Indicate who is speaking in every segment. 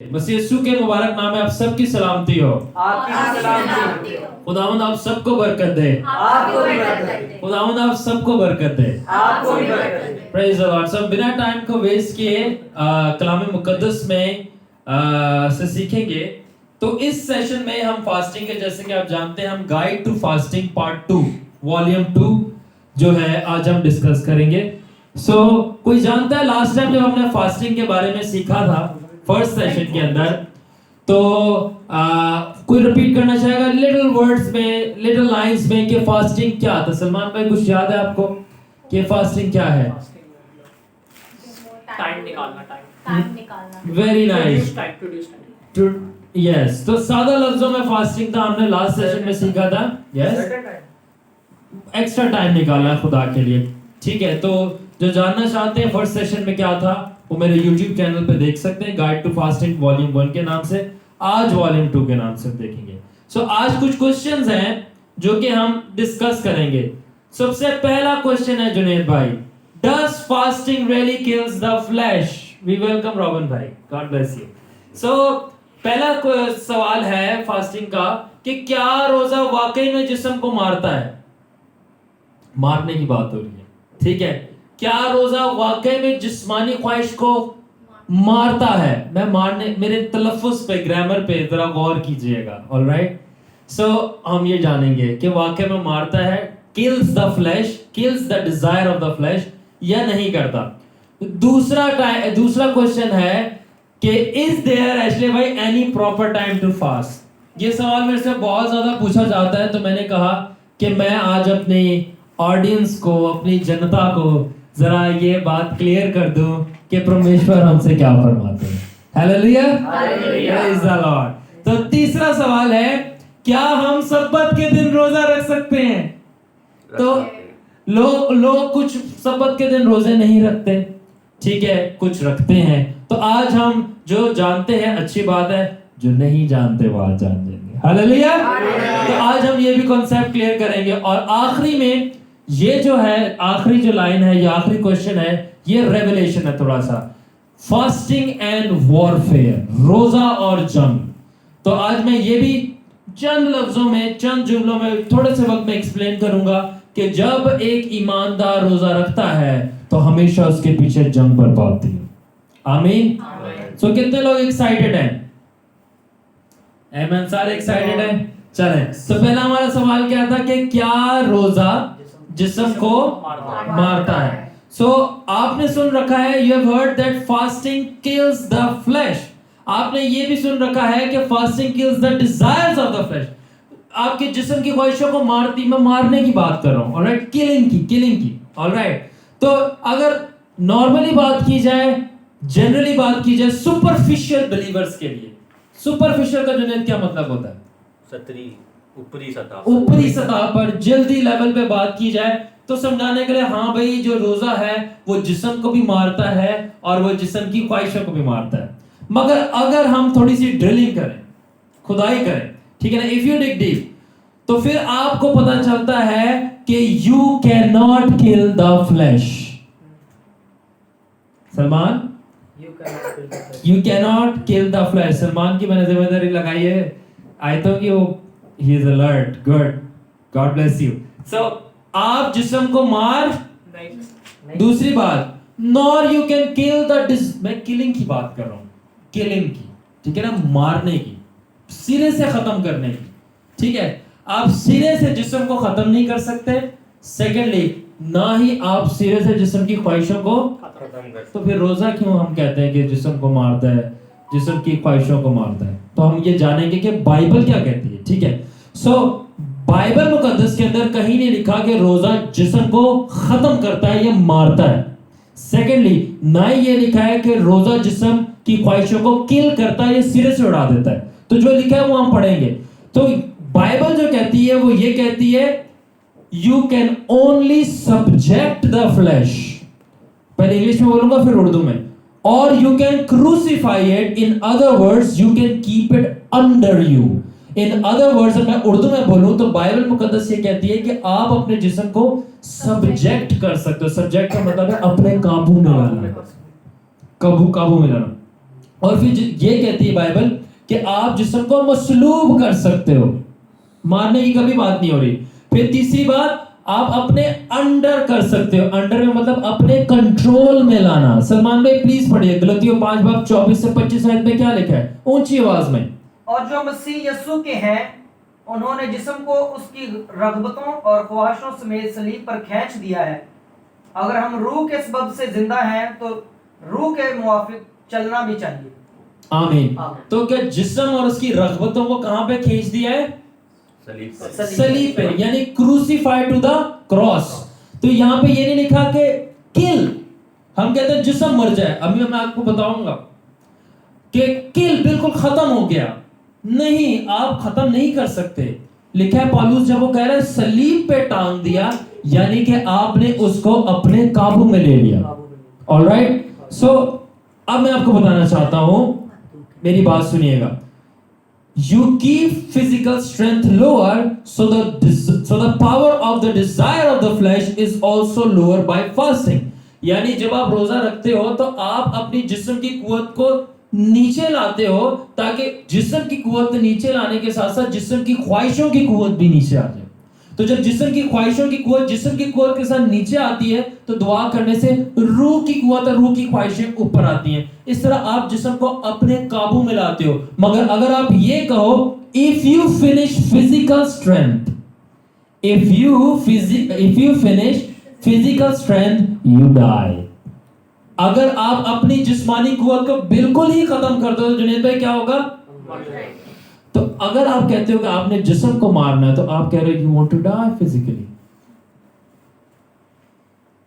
Speaker 1: मसीह यीशु के मुबारक नाम में आप सबकी सलामती हो।
Speaker 2: आपकी सलामती हो।
Speaker 1: खुदावंद आप सबको बरकत दे।
Speaker 2: आपको भी बरकत दे।
Speaker 1: खुदावंद आप सबको बरकत दे।
Speaker 2: आपको भी बरकत दे।
Speaker 1: Praise the Lord. सब बिना टाइम को वेस्ट किए कलाम मुकद्दस में से सीखेंगे। तो इस सेशन में हम फास्टिंग के, जैसे कि आप जानते हैं, हम guide to fasting part 2 volume 2 जो है आज हम डिस्कस करेंगे। कोई जानता है लास्ट टाइम जब हमने फास्टिंग के बारे में सीखा था फर्स्ट सेशन के अंदर, तो कोई रिपीट करना चाहेगा लिटिल वर्ड्स में, लिटिल लाइंस में कि फास्टिंग क्या था? सलमान भाई कुछ याद है आपको कि फास्टिंग क्या है?
Speaker 2: टाइम निकालना,
Speaker 3: टाइम निकालना।
Speaker 1: Very nice.
Speaker 2: टू
Speaker 1: यस, तो सादा लफ्जों में फास्टिंग था, हमने लास्ट सेशन में सीखा था। यस, एक्स्ट्रा टाइम निकालना है खुदा के लिए। ठीक है, तो जो जानना चाहते हैं फर्स्ट सेशन में क्या था वो मेरे YouTube चैनल पे देख सकते हैं, गाइड टू फास्टिंग वॉल्यूम 1 के नाम से, आज वॉल्यूम 2 के नाम से देखेंगे। आज कुछ क्वेश्चंस हैं जो कि हम डिस्कस करेंगे। सबसे पहला क्वेश्चन है जुनेद भाई, does fasting really kills the flesh? We welcome Robin भाई, गॉड ब्लेस यू। पहला सवाल है फास्टिंग का कि क्या रोजा वाकई में जिस्म को मारता है? मारने की बात हो रही है, ठीक है। क्या रोजा वाकई में जिस्मानी ख्वाहिश को मारता है? मैं मारने, मेरे तलफ्फुज पे, ग्रामर पे जरा गौर कीजिएगा। ऑलराइट, हम ये जानेंगे कि वाकई में मारता है, kills the flesh, kills the desire of the flesh, या नहीं करता। दूसरा क्वेश्चन है कि इज देयर एक्चुअली भाई any proper time to fast? ये सवाल मेरे से बहुत ज्यादा पूछा जाता है, तो मैंने कहा कि मैं आज अपनी ऑडियंस को, अपनी जनता को जरा ये बात क्लियर कर दूं कि परमेश्वर हमसे क्या फरमाते हैं। Hallelujah, praise the Lord. तो तीसरा सवाल है, क्या हम सब्बत के दिन रोजा रख सकते हैं? तो लोग कुछ सब्बत के दिन रोजे नहीं रखते, ठीक है, कुछ रखते हैं। तो आज हम जो जानते हैं अच्छी बात है, जो नहीं जानते वो आज जान जाएंगे। हालेलुया। तो आज हम ये भी कॉन्सेप्ट क्लियर करेंगे। और आखिरी में ये जो है, आखिरी जो लाइन है, ये आखिरी क्वेश्चन है, ये रेवलेशन है थोड़ा सा, फास्टिंग एंड वॉरफेयर, रोजा और जंग। तो आज मैं ये भी चंद लफ्जों में, चंद जुमलों में, थोड़े से वक्त में एक्सप्लेन करूंगा कि जब एक ईमानदार रोजा रखता है तो हमेशा उसके पीछे जंग बर्बाद होती है। आमीन। सो कितने लोग एक्साइटेड हैं? आमीन, सारे एक्साइटेड हैं? चलें, तो पहला हमारा सवाल क्या था कि क्या रोजा जिस्म को मारता है? आपने सुन रखा है, you have heard that fasting kills the flash. आपने ये भी सुन रखा है कि fasting kills the desires of the flash. आपके जिस्म की ख्वाहिशों को मारती, मैं मारने की बात कर रहा हूं, ऑलराइट, किलिंग की, ऑलराइट। तो अगर नॉर्मली बात की जाए, जनरली बात की जाए, सुपरफिशियल बिलीवर्स के लिए, सुपरफिशियल का जुनेद क्या मतलब होता है?
Speaker 4: सतरी, ऊपरी
Speaker 1: सतह पर, जल्दी लेवल पे बात की जाए तो समझाने के लिए, हाँ भाई जो रोजा है वो जिस्म को भी मारता है और वो जिस्म की ख्वाहिशों को भी मारता है। मगर अगर हम थोड़ी सी ड्रिलिंग करें, खुदाई करें, ठीक है ना, इफ यू डिग डीप, तो फिर आपको पता चलता है कि you can not kill the flash. Salman, you can not kill the flash. Salman की मैंने जिम्मेदारी लगाई है आयतों की, वो he is alert, good, God bless you। आप जिस्म को मार नहीं। दूसरी बात, nor you can kill the मैं किलिंग की बात कर रहा हूं, किलिंग की, ठीक है ना, मारने की, सिरे से खत्म करने की, ठीक है। आप सिरे से जिस्म को खत्म नहीं कर सकते। सेकेंडली, ना ही आप सिरे से जिस्म की ख्वाहिशों को खत्म कर, तो फिर रोजा क्यों हम कहते हैं कि जिस्म को मारता है, जिस्म की ख्वाहिशों को मारता है? तो हम ये जानेंगे कि बाइबल क्या कहती है, ठीक है। बाइबल मुकद्दस के अंदर कहीं नहीं लिखा कि रोजा जिस्म को खत्म करता है या मारता है। सेकेंडली, ना ही ये लिखा है कि रोजा जिस्म की ख्वाहिशों को किल करता है या सिरे से उड़ा देता है। तो जो लिखा है वो हम पढ़ेंगे। तो बाइबल जो कहती है वो ये कहती है, you can only subject the flash. पहले इंग्लिश में बोलूंगा फिर उर्दू में। और you can crucify it, in other words you can keep it under you. In other words, मैं उर्दू में बोलूं तो बाइबल मुकद्दस ये कहती है कि आप अपने जिस्म को सब्जेक्ट कर सकते हो। सब्जेक्ट का मतलब है अपने काबू में लाना, काबू में लाना, اور پھر یہ کہتی ہے بائبل کہ آپ جسم کو مسلوب کر سکتے ہو, مارنے کی کبھی بات نہیں ہو رہی. پھر تیسری بات, آپ اپنے انڈر کر سکتے ہو. انڈر میں مطلب اپنے کنٹرول میں لانا. سلمان بھائی پلیز پڑھیے غلطیوں 5:24 سے 25 آیت میں کیا لکھا ہے, اونچی آواز میں.
Speaker 3: اور جو مسیح یسوع کے ہیں انہوں نے جسم کو اس کی رغبتوں اور خواہشوں سمیت صلیب پر کھینچ دیا ہے. اگر ہم روح کے سبب سے زندہ ہیں تو روح کے موافق چلنا بھی چاہیے.
Speaker 1: آمین. تو کیا جسم اور اس کی رغبتوں کو کہاں پہ کھینچ دیا ہے؟ صلیب پہ, یعنی کروسیفائڈ ٹو دا کراس. تو یہاں پہ یہ نہیں لکھا کہ کل, ہم کہتے ہیں جسم مر جائے. ابھی میں آپ کو بتاؤں گا کہ کل بالکل ختم ہو گیا. نہیں, آپ ختم نہیں کر سکتے. لکھا ہے پالوس جب وہ کہہ رہا ہے صلیب پہ ٹانگ دیا, یعنی کہ آپ نے اس کو اپنے قابو میں لے لیا. alright, so اب میں آپ کو بتانا چاہتا ہوں, میری بات سنیے گا. You keep physical strength lower, so the power of the desire of the flesh is also lower by fasting. یعنی جب آپ روزہ رکھتے ہو تو آپ اپنی جسم کی قوت کو نیچے لاتے ہو, تاکہ جسم کی قوت نیچے لانے کے ساتھ ساتھ جسم کی خواہشوں کی قوت بھی نیچے آ جائے. تو جب جسم کی خواہشوں کی قوت جسم کی قوت کے ساتھ نیچے آتی ہے تو دعا کرنے سے روح کی قوت اور روح کی خواہشیں اوپر آتی ہیں. اس طرح آپ جسم کو اپنے قابو میں لاتے ہو. مگر اگر آپ یہ کہو if you finish physical strength, if you finish physical strength you die. اگر آپ اپنی جسمانی قوت کو بالکل ہی ختم کر دو, جنید بھائی کیا ہوگا؟ تو اگر آپ کہتے ہو کہ آپ نے جسم کو مارنا ہے تو آپ کہہ رہے ہو you want to die physically.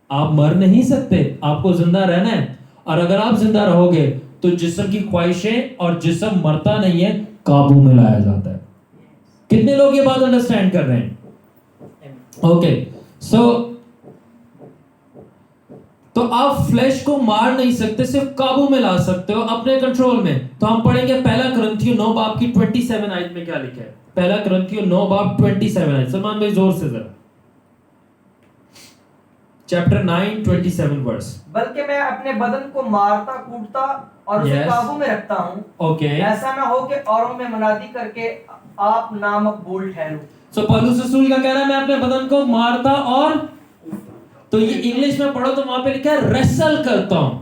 Speaker 1: آپ مر نہیں سکتے, آپ کو زندہ رہنا ہے. اور اگر آپ زندہ رہو گے تو جسم کی خواہشیں اور جسم مرتا نہیں ہے, قابو میں لایا جاتا ہے. کتنے لوگ یہ بات انڈرسٹینڈ کر رہے ہیں؟ اوکے, تو آپ فلیش کو مار نہیں سکتے, صرف قابو میں لا سکتے ہو, اپنے کنٹرول میں. تو ہم پڑھیں گے پہلا کرنتھیوں 9 کی 27 آیت میں کیا لکھا ہے. پہلا کرنتھیوں 9 27 آیت. سلمان بھائی زور سے ذرا. چیپٹر 9 27 ورس.
Speaker 3: بلکہ میں اپنے بدن کو مارتا کوٹتا اور اسے قابو میں رکھتا ہوں.
Speaker 1: اوکے,
Speaker 3: ایسا نہ ہو کہ اوروں میں منادی کر کے آپ نامقبول ٹھہرو.
Speaker 1: سو پولس رسول کا کہہ رہا ہے میں اپنے بدن کو مارتا اور, تو یہ انگلش میں پڑھو تو وہاں پہ لکھا ہے ریسل کرتا ہوں.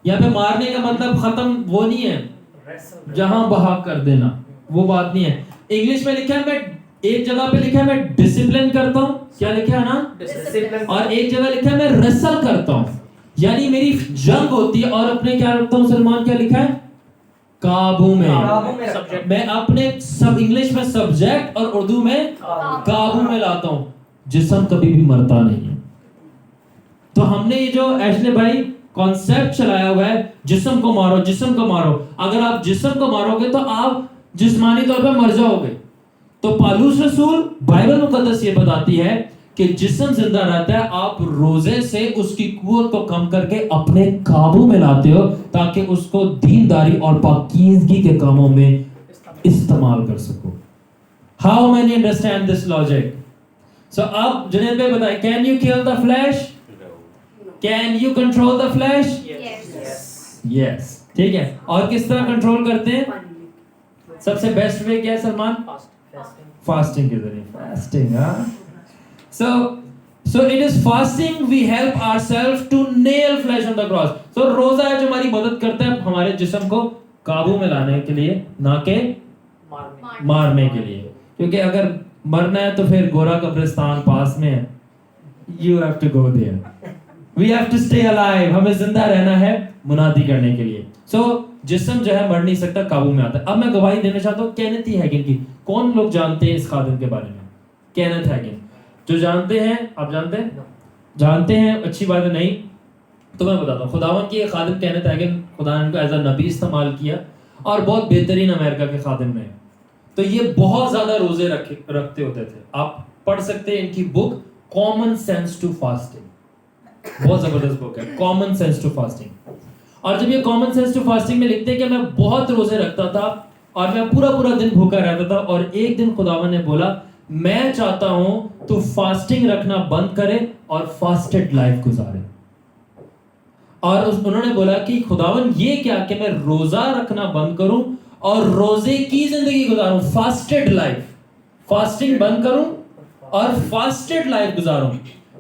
Speaker 1: یہاں پہ مارنے کا مطلب ختم وہ نہیں ہے جہاں بہا کر دینا, وہ بات نہیں ہے. انگلش میں لکھا ہے میں, ایک جگہ پہ لکھا ہے میں ڈسپلن کرتا ہوں, کیا لکھا ہے نا, اور ایک جگہ لکھا ہے میں ریسل کرتا ہوں, یعنی میری جنگ ہوتی ہے. اور اپنے کیا رکھتا ہوں سلمان, کیا لکھا ہے؟ قابو میں. میں اپنے سب انگلش میں سبجیکٹ اور اردو میں قابو میں لاتا ہوں. جسم کبھی بھی مرتا نہیں ہے. تو ہم نے یہ جو ایشلے بھائی کانسیپٹ چلایا ہوا ہے, جسم کو مارو جسم کو مارو. اگر آپ جسم کو مارو گے تو آپ جسمانی طور پہ مر جاؤ گے. تو پالوس رسول بائبل مقدس یہ بتاتی ہے کہ جسم زندہ رہتا ہے, آپ روزے سے اس کی قوت کو کم کر کے اپنے قابو میں لاتے ہو, تاکہ اس کو دینداری اور پاکیزگی کے کاموں میں استعمال کر سکو. How many understand this logic? So اب جنید بھائی بتائیں, can you kill the flesh? Can you control the flesh? Yes. ٹھیک ہے. اور کس طرح کنٹرول کرتے ہیں؟ سب سے بیسٹ وے کیا ہے سلمان؟ فاسٹنگ کے ذریعے. فاسٹنگ, ہاں. So it is fasting we help ourselves to nail flesh on the cross. So روزہ ہے جو ہماری مدد کرتا ہے ہمارے جسم کو قابو میں لانے کے لیے, نہ کہ مارنے کے لیے. کیونکہ اگر مرنا ہے تو پھر گورا قبرستان پاس میں ہے. You have to go there. We have to stay alive. ہمیں زندہ رہنا ہے منادی کرنے کے لیے. So جسم جو ہے مر نہیں سکتا, قابو میں آتا ہے. اب میں گواہی دینا چاہتا ہوں کینتھ ہیگن کی. کون لوگ جانتے ہیں اس خادم کے بارے میں؟ کینتھ ہیگن. جو جانتے ہیں, آپ جانتے ہیں, اچھی بات ہے. نہیں تو میں بتاتا ہوں. خداوند کی ایک خادم کینتھ ہیگن, خدا نے ان کو ایز اے نبی استعمال کیا, اور بہت بہترین امریکہ کے خادم میں. تو یہ بہت زیادہ روزے رکھتے ہوتے تھے. آپ پڑھ سکتے ہیں ان کی بک کامن سینس ٹو فاسٹنگ, بہت زبردست بک ہے کامن سینس ٹو فاسٹنگ. اور جب یہ کامن سینس ٹو فاسٹنگ میں لکھتے ہیں کہ میں بہت روزے رکھتا تھا اور میں پورا دن بھوکا رہتا تھا, اور ایک دن خداوند نے بولا میں چاہتا ہوں تو فاسٹنگ رکھنا بند کرے اور فاسٹڈ لائف گزارے. اور انہوں نے بولا کہ خداون یہ کیا کہ میں روزہ رکھنا بند کروں اور روزے کی زندگی گزاروں, فاسٹڈ لائف, فاسٹنگ بند کروں اور فاسٹڈ لائف گزاروں.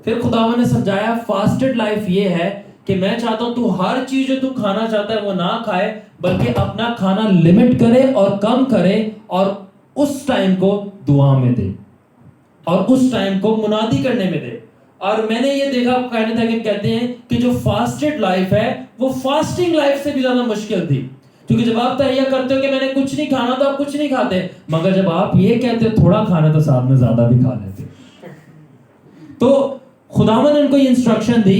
Speaker 1: پھر خداون نے سمجھایا فاسٹڈ لائف یہ ہے کہ میں چاہتا ہوں تو ہر چیز جو تو کھانا چاہتا ہے وہ نہ کھائے, بلکہ اپنا کھانا لمٹ کرے اور کم کرے اور اس ٹائم کو دعا میں دے اور اس ٹائم کو منادی کرنے میں دے. اور میں نے یہ دیکھا, کہنے تھا کہ کہتے ہیں کہ جو فاسٹڈ لائف ہے وہ فاسٹنگ لائف سے بھی زیادہ مشکل تھی, کیونکہ جب آپ تہیہ کرتے ہو کہ میں نے کچھ نہیں کھانا تو آپ کچھ نہیں کھاتے, مگر جب آپ یہ کہتے ہو تھوڑا کھانا تو ساتھ میں زیادہ بھی کھا لیتے. تو خداوند نے ان کو یہ انسٹرکشن دی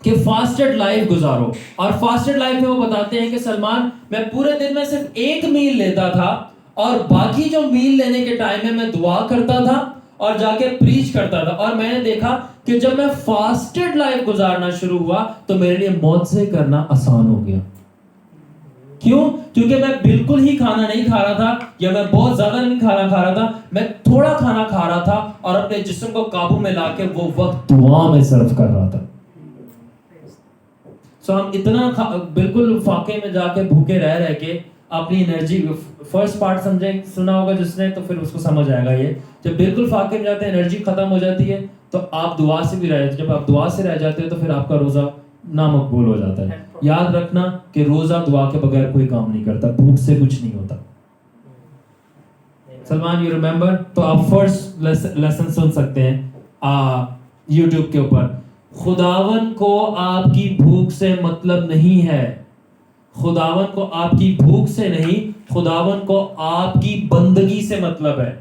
Speaker 1: کہ فاسٹڈ لائف گزارو. اور فاسٹڈ لائف میں وہ بتاتے ہیں کہ سلمان میں پورے دن میں صرف ایک میل لیتا تھا اور باقی جو میل لینے کے ٹائم میں میں دعا کرتا تھا اور جا کے پریچ کرتا تھا. اور میں نے دیکھا کہ جب میں فاسٹڈ لائف گزارنا شروع ہوا تو میرے لیے معجزے کرنا آسان ہو گیا. کیوں؟ کیونکہ میں بالکل ہی کھانا نہیں کھا رہا تھا یا میں بہت زیادہ نہیں کھانا کھا رہا تھا, میں تھوڑا کھانا کھا رہا تھا اور اپنے جسم کو قابو میں لا کے وہ وقت دعا میں صرف کر رہا تھا. سو ہم اتنا بالکل فاقے میں جا کے بھوکے رہ کے اپنی انرجی, فرسٹ پارٹ سمجھیں, سنا ہوگا جس نے تو پھر اس کو سمجھ آئے گا. یہ جب بالکل فاقے میں جاتے ہیں انرجی ختم ہو جاتی ہے تو آپ دعا سے بھی رہ جاتے ہیں. جب آپ دعا سے رہ جاتے ہیں تو پھر آپ کا روزہ نامقبول ہو جاتا ہے. یاد رکھنا کہ روزہ دعا کے بغیر کوئی کام نہیں کرتا, بھوک سے کچھ نہیں ہوتا. Salman you remember? تو آپ فرسٹ لیسن سن سکتے ہیں یوٹیوب کے اوپر. خداون کو آپ کی بھوک سے مطلب نہیں ہے, خداون کو آپ کی بھوک سے نہیں, خداون کو آپ کی بندگی سے مطلب ہے.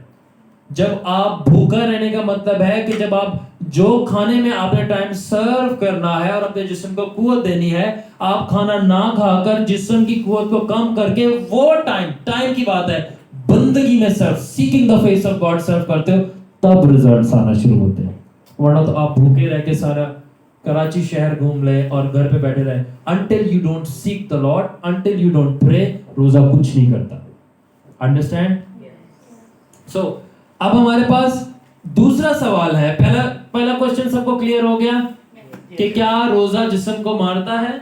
Speaker 1: جب آپ بھوکا رہنے کا مطلب ہے کہ جب آپ جو کھانے میں آپ نے ٹائم سرو کرنا ہے اور اپنے جسم کو قوت دینی ہے, آپ کھانا نہ کھا کر جسم کی قوت کو کم کر کے وہ ٹائم کی بات ہے بندگی میں serve, seeking the face of God serve کرتے ہو, تب ریزلٹس آنا شروع ہوتے ہیں. ورنہ تو آپ بھوکے رہ کے سارا کراچی شہر گھوم لے اور گھر پہ بیٹھے رہے. until you don't seek the Lord, until you don't pray, روزہ کچھ نہیں کرتا. Understand? So اب ہمارے پاس دوسرا سوال ہے. پہلا کوشچن سب کو کلیئر ہو گیا کہ کیا روزہ جسم کو مارتا ہے,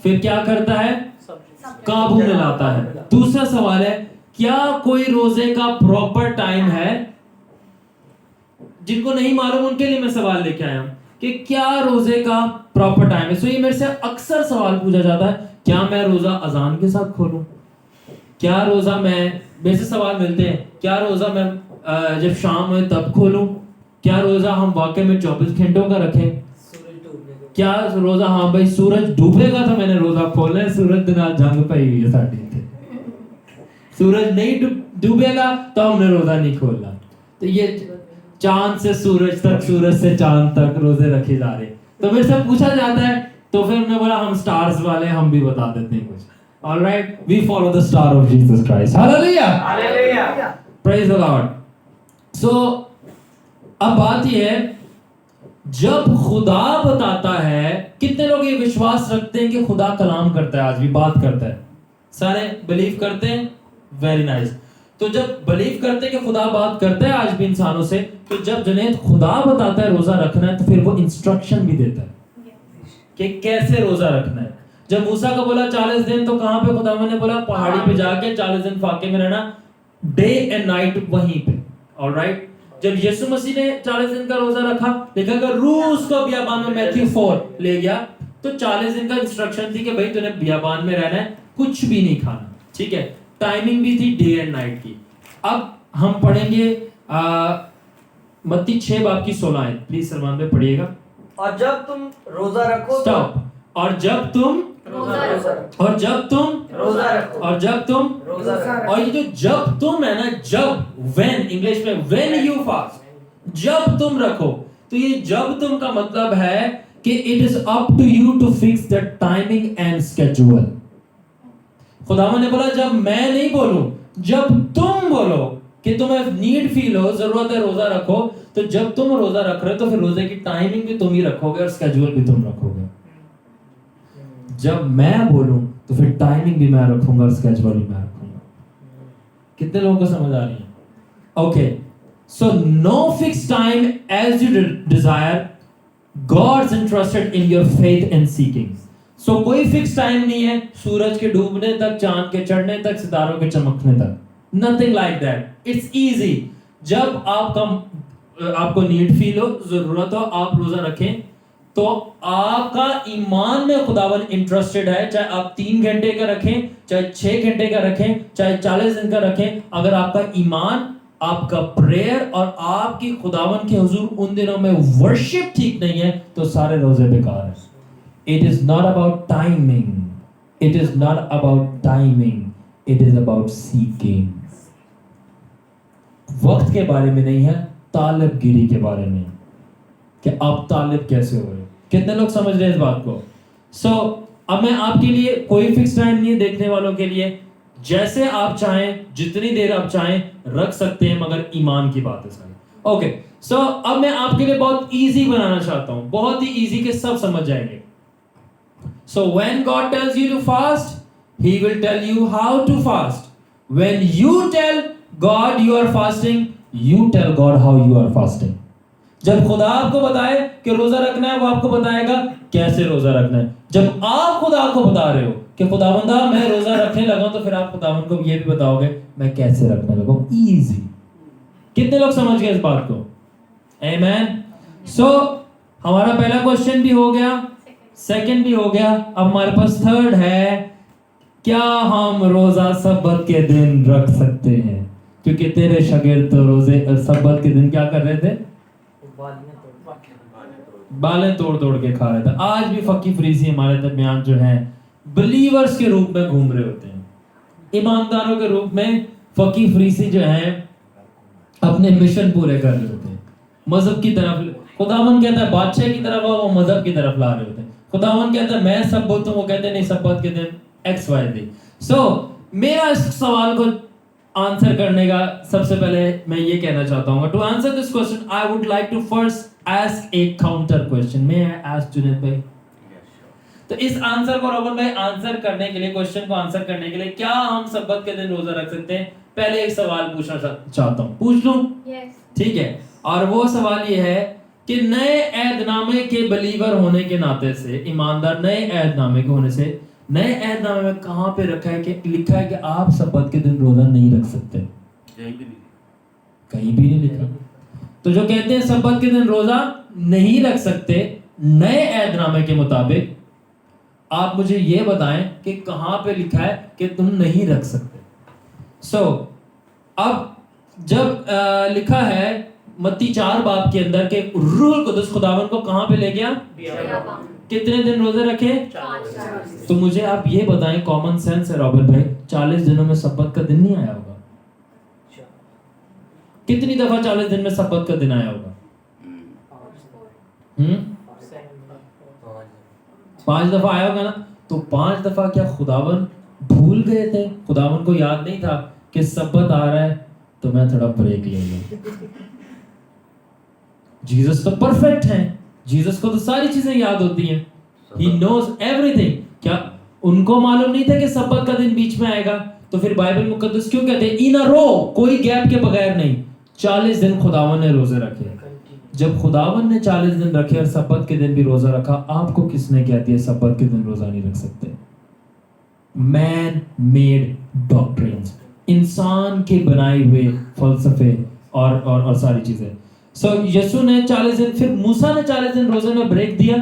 Speaker 1: پھر کیا کرتا ہے, قابو میں لاتا ہے. دوسرا سوال ہے کیا کوئی روزے کا پراپر ٹائم ہے. جن کو نہیں معلوم ان کے لیے میں سوال لے کے آیا ہوں کہ کیا روزے کا پراپر ٹائم ہے. سو یہ میرے سے اکثر سوال پوچھا جاتا ہے, کیا میں روزہ اذان کے ساتھ کھولوں, کیا روزہ میں, میرے سے سوال ملتے ہیں, کیا روزہ میں جب شام ہوئے تب کھولوں, کیا روزہ ہم واقع میں 24 گھنٹوں کا رکھیں, کیا روزہ, ہاں بھائی سورج ڈوبے گا تو میں نے روزہ کھولنا ہے, سورج دن آج جنگ پئی ہوئی ہے ساڑی تھے, سورج نہیں ڈوبے گا تو ہم نے روزہ نہیں کھولنا. تو یہ چاند سے سورج تک, سورج سے چاند تک روزے رکھے جا رہے. تو میرے سے پوچھا جاتا ہے تو پھر میں بولا ہم سٹارز والے ہم بھی بتا دیتے ہیں کچھ. Alright, we follow the star of Jesus Christ. Hallelujah.
Speaker 3: Hallelujah.
Speaker 1: Praise the Lord. So اب بات یہ ہے جب خدا بتاتا ہے, کتنے لوگ یہ وشواس رکھتے ہیں کہ خدا کلام کرتا ہے, آج بھی بات کرتا ہے, سارے بلیو کرتے ہیں, ویری نائس. تو جب بلیو کرتے ہیں کہ خدا بات کرتا ہے آج بھی انسانوں سے, تو جب جنید خدا بتاتا ہے روزہ رکھنا ہے تو پھر وہ انسٹرکشن بھی دیتا ہے کہ کیسے روزہ رکھنا ہے. جب موسیٰ کو بولا 40 دن, تو کہاں پہ خدا نے بولا پہاڑی پہ جا کے 40 دن فاقے میں رہنا, ڈے اینڈ نائٹ وہیں پہ. آلرائٹ, جب یسوع مسیح نے 40 دن کا روزہ رکھا, دیکھا کہ روح اس کو بیابان میں میتھیو 4 لے گیا, تو 40 دن کا انسٹرکشن تھی کہ بھائی تو نے بیابان میں رہنا ہے, کچھ بھی نہیں کھانا. ٹھیک ہے, ٹائمنگ بھی تھی ڈے اینڈ نائٹ کی. اب ہم پڑھیں گے متی 6 باب کی 16 آیت. پلیز سلمان بھائی پڑھیے گا.
Speaker 3: اور جب تم روزہ رکھو تو
Speaker 1: اور جب تم اور جب تم
Speaker 3: روزہ رکھو
Speaker 1: اور جب تم
Speaker 3: روزہ رکھو.
Speaker 1: اور یہ جو جب تم ہے نا, جب when انگلش میں when you fast, جب تم رکھو, تو یہ جب تم کا مطلب ہے کہ it is up to you to fix the timing and schedule. خداوند نے بولا جب میں نہیں بولوں, جب تم بولو کہ تمہیں نیڈ فیل ہو, ضرورت ہے روزہ رکھو, تو جب تم روزہ رکھ رہے تو پھر روزے کی ٹائمنگ بھی تم ہی رکھو گے اور اسکیجول بھی تم رکھو گے. جب میں بولوں تو پھر ٹائمنگ بھی میں رکھوں گا اور اسکیجول بھی میں رکھوں گا. کتنے لوگوں کو سمجھ آ رہی ہے؟ Okay, so no fix time as you desire, God's interested in your faith and seeking. So कोई फिक्स टाइम नहीं है सूरज के डूबने तक, चांद के चढ़ने तक, सितारों के चमकने तक. Nothing like that. It's easy. जब आपको नीड फील हो, जरूरत हो, आप रोजा रखें, तो आपका ईमान में खुदावन इंटरेस्टेड है. चाहे आप 3 घंटे का रखें, चाहे 6 घंटे का रखें, चाहे 40 दिन का रखें, अगर आपका ईमान, आपका प्रेयर और आपकी खुदावन के हुजूर उन दिनों में वर्शिप ठीक नहीं है, तो सारे रोजे बेकार हैं. It is not about timing. It is not about timing. It is about seeking. वक्त के बारे में नहीं है, तालिबगिरी के बारे में, कि आप तालिब कैसे हो रहे हो. कितने लोग समझ रहे हैं इस बात को? So, अब मैं आपके लिए कोई फिक्स टाइम नहीं है, देखने वालों के लिए जैसे आप चाहें, जितनी देर आप चाहें रख सकते हैं, मगर ईमान की बात है सारी. ओके, सो अब मैं आपके लिए बहुत इजी बनाना चाहता हूं, बहुत ही इजी के सब समझ जाएंगे. So when God tells you to fast, He will tell you how to fast. When you tell God you are fasting, you tell God how you are fasting. जब खुदा आपको बताए कि रोजा रखना है, वो आपको बताएगा कैसे रोजा रखना है. जब आप खुदा को बता रहे हो कि खुदावंदा मैं रोजा रखने लगा हूं, तो फिर आप खुदावंद को ये भी बताओगे मैं कैसे रखने लगा हूं. इजी. कितने लोग समझ गए इस बात को? आमेन. सो हमारा पहला क्वेश्चन भी हो गया, सेकंड भी हो गया. अब हमारे पास थर्ड है, क्या हम रोजा सब्बत के दिन रख सकते हैं? क्योंकि तेरे शागिर्द तो रोजे सब्बत के दिन क्या कर रहे थे? बालें तोड़ के खा रहे थे. आज भी फकी फरीसी हमारे दरमियान जो हैं, बिलीवर्स के रूप में घूम रहे होते हैं, ईमानदारों के रूप में फकी फरीसी जो हैं अपने मिशन पूरे कर रहे होते हैं. मजहब की तरफ खुदावन कहता है बादशाह की तरफ आओ, वो मजहब की तरफ ला रहे होते हैं. खुदावन कहता है मैं सब्बत हूं, वो कहते हैं नहीं सब्बत के दिन XYZ. सो मेरा इस सवाल को आंसर करने का सबसे पहले मैं ये कहना चाहता हूँ, to answer this question I would like to first ask a counter question. मैं आस्क जुनैद भाई, तो इस आंसर को रोबन भाई आंसर करने के लिए, क्वेश्चन को आंसर करने के लिए, क्या हम सब्बत के दिन रोजा रख सकते हैं? पहले एक सवाल पूछना चाहता हूँ, पूछ लूं? ठीक है. और वो सवाल ये है कि नए ऐहदनामे के बिलीवर होने के नाते से, ईमानदार नए ऐहदनामे के होने से, नए ऐहदनामे में कहां पे रखा है कि लिखा है कि आप सब्बत के दिन रोजा नहीं रख सकते? कहीं भी नहीं लिखा. तो जो कहते हैं सब्बत के दिन रोजा नहीं रख सकते, नए ऐहदनामे के मुताबिक, आप मुझे ये बताएं कि कहां पे लिखा है कि तुम नहीं रख सकते. सो अब जब लिखा है मत्ती 4 बाब के अंदर के रूह कुदस खुदावन को कहां पे ले गया? कितने दिन रोजे रखे?
Speaker 2: 5.
Speaker 1: तो मुझे आप ये बताएं, कॉमन सेंस है रॉबिन भाई, 40 दिनों में सब्बत का दिन नहीं आया होगा? कितनी दफा 40 दिन में सब्बत का दिन आया होगा? 5 दफा आया होगा ना. तो 5 दफा क्या खुदावन भूल गए थे? खुदावन को याद नहीं था कि सब्बत आ रहा है तो मैं थोड़ा ब्रेक ले लूं? जीसस तो परफेक्ट हैं, जीसस को तो सारी चीजें याद होती हैं. He knows everything. क्या उनको मालूम नहीं था कि सब्बत का दिन बीच में आएगा? तो फिर बाइबल मुकद्दस क्यों कहते हैं इन अ रो, कोई गैप के बगैर नहीं? 40 दिन खुदावन ने रोजे रखे. जब खुदावन ने 40 दिन रखे और सब्बत के दिन भी रोजा रखा, आपको किसने कह दिया सब्बत के दिन रोजा नहीं रख सकते? मैन मेड डॉक्ट्रिन्स, इंसान के बनाए हुए फलसफे और सारी चीजें. सो यीशु ने 40 दिन, फिर मूसा ने 40 दिन रोजे में ब्रेक दिया.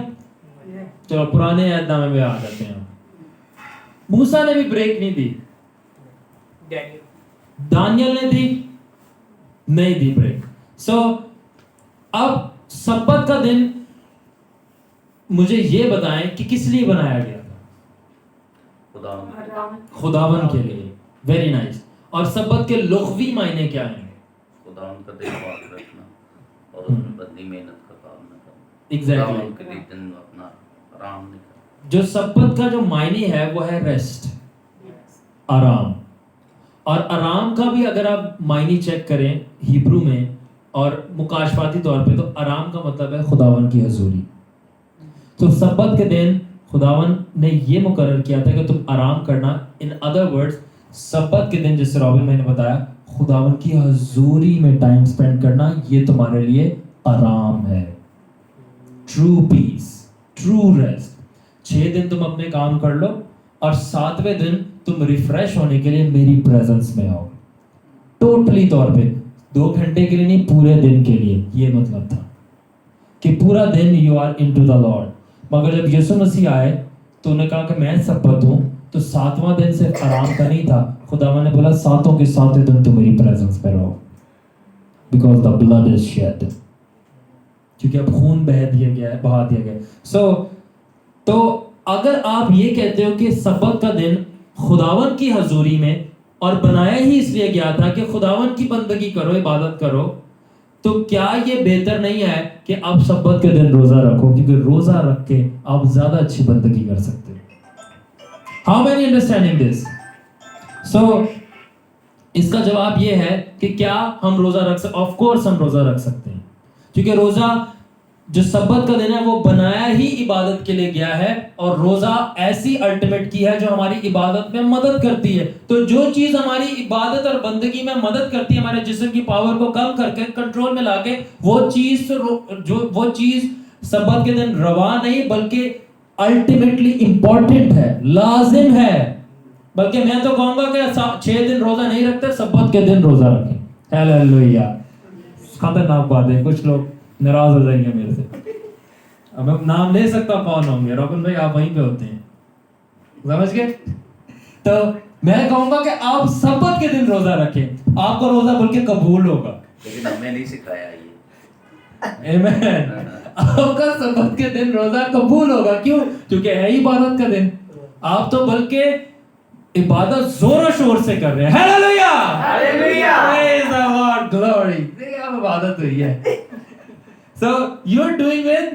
Speaker 1: चलो पुराने ऐहदनामे में आ जाते हैं. मूसा ने भी ब्रेक नहीं दी. दानियल ने दी? नहीं दी ब्रेक. सो अब सब्बत का दिन मुझे ये बताएं कि किस लिए बनाया गया था? खुदावन के लिए. Very nice. और सब्बत के लुग़वी मायने क्या हैं?
Speaker 4: खुदावन का दिन पाक रखना और उसमें बदली मेहनत का काम न करना.
Speaker 1: एग्जैक्टली.
Speaker 4: खुदावन के दिन अपना आराम नहीं करना.
Speaker 1: जो सब्बत का जो मायने है वो है रेस्ट, आराम. और आराम का भी अगर आप मायने चेक करें हिब्रू में और मुकाशफाती तौर पे, तो आराम का मतलब है खुदावन की हजूरी. तो सब्बत के दिन खुदावन ने ये मुकर्रर किया था कि तुम आराम करना. इन अदर वर्ड्स, सब्बत के दिन, जिससे रॉबिन मैंने बताया, खुदावन की हजूरी में टाइम स्पेंड करना, ये तुम्हारे लिए आराम है. True piece, true rest. 6 दिन तुम अपने काम कर लो और 7वें दिन तुम रिफ्रेश होने के लिए मेरी प्रेजेंस में आओ, टोटली तौर पे। 2 घंटे के लिए नहीं, पूरे दिन के लिए। ये मतलब था कि पूरा दिन you are into the Lord. मगर जब यीशु मसीह आए तो उन्होंने कहा कि मैं सब्बत हूं, तो 7वां दिन सिर्फ आराम का नहीं था। खुदावन ने बोला 7 के 7 दिन तुम मेरी प्रेजेंस में रहो, because the blood is shed, क्योंकि अब खून बहा दिया गया। तो अगर आप ये कहते हो कि सब्बत का दिन खुदावन की हजूरी में और बनाया ही इसलिए गया था कि खुदावन की बंदगी करो, इबादत करो, तो क्या ये बेहतर नहीं है कि आप सब्बत के दिन रोजा रखो, क्योंकि रोजा रख के आप ज्यादा अच्छी बंदगी कर सकते हो। How many understanding this? So इसका जवाब ये है कि क्या हम रोजा रख सकते? ऑफ कोर्स हम रोजा रख सकते हैं, क्योंकि रोजा जो सब्बत का दिन है वो बनाया ही इबादत के लिए गया है, और रोजा ऐसी अल्टीमेट की है जो हमारी इबादत में मदद करती है। तो जो चीज हमारी इबादत और बंदगी में मदद करती है, हमारे जिस्म की पावर को कम करके कंट्रोल में लाके, वो चीज सब्बत के दिन रवा नहीं बल्कि अल्टीमेटली इंपॉर्टेंट है, लाजिम है। बल्कि मैं तो कहूंगा कि 6 दिन रोजा नहीं रखते, सब्बत के दिन रोजा रखें। हालेलुया। खतरनाक बात है, कुछ लोग नाराज हो जाएंगे मेरे से। अब मैं नाम ले सकता कौन होंगे, रोकन भाई आप वहीं पे होते हैं, समझ गए? तो मैं कहूंगा कि आप सब्बत के दिन रोजा रखें, आपको रोजा बल्कि कबूल होगा।
Speaker 4: लेकिन हमें नहीं सिखाया ये।
Speaker 1: आमीन। आपका सब्बत के दिन रोजा कबूल होगा। क्यों? क्योंकि है इबादत का दिन। आप तो बल्कि इबादत जोर शोर से कर रहे हैं। Hallelujah,
Speaker 3: hallelujah,
Speaker 1: praise the Lord, glory. देखिए अब इबादत हुई है। So you are doing with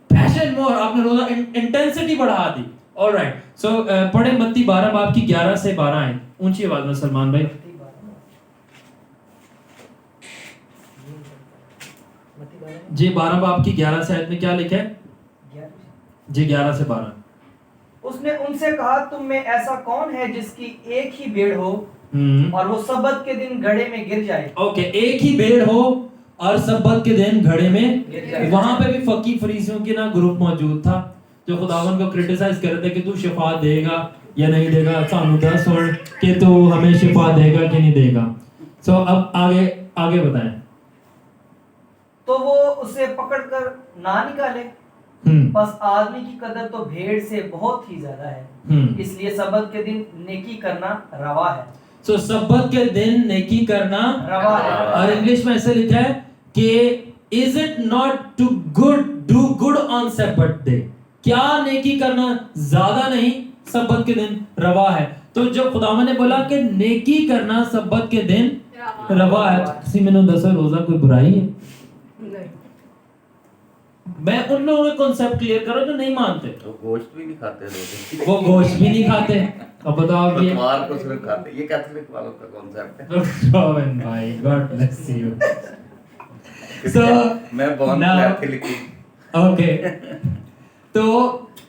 Speaker 1: passion more, आपने रोजा इंटेंसिटी बढ़ा दी। Alright, so पढ़े मत्ती 12 बाब की 11 से 12 आए, ऊंची आवाज में सलमान भाई। जी 12 बाब की 11 से आयत में क्या लिखा है? जी 11 से 12।
Speaker 3: उसने उनसे कहा, तुम में ऐसा कौन है जिसकी एक ही भेड़ हो और वो सब्बत के दिन घड़े में गिर जाए?
Speaker 1: ओके, एक ही भेड़ हो और सब्बत के दिन घड़े में। वहां पे भी फकी फरीसियों की ना ग्रुप मौजूद था जो खुदावन को क्रिटिसाइज कर रहे थे कि तू शिफा देगा या नहीं देगा, सानू दस और कि तू हमें शिफा देगा कि नहीं देगा। सो अब आगे बताएं।
Speaker 3: तो वो उसे पकड़कर ना निकाले। बस आदमी की कदर तो भेड़ से बहुत ही ज्यादा है, इसलिए सब्बत के दिन नेकी करना रवा है।
Speaker 1: सो सब्बत के दिन नेकी करना
Speaker 3: रवा है।
Speaker 1: और इंग्लिश में ऐसे लिखा है कि is it not to do good on Sabbath day? क्या नेकी करना ज्यादा नहीं सब्बत के दिन रवा है? तो जब खुदावन ने बोला कि नेकी करना सब्बत के दिन रवा है, किसी में दसो रोजा कोई बुराई है? मैं उन लोगों के कॉन्सेप्ट क्लियर करो जो नहीं मानते।
Speaker 4: तो गोश्त भी नहीं खाते रोजे।
Speaker 1: वो गोश्त भी नहीं खाते। अब बताओ ये
Speaker 4: इतवार को सिर्फ खाते, ये कैथोलिक वालों का कॉन्सेप्ट है।
Speaker 1: रोवन भाई, गॉड ब्लेस यू। So
Speaker 4: मैं बॉर्न
Speaker 1: now
Speaker 4: कैथोलिक हूं।
Speaker 1: ओके, तो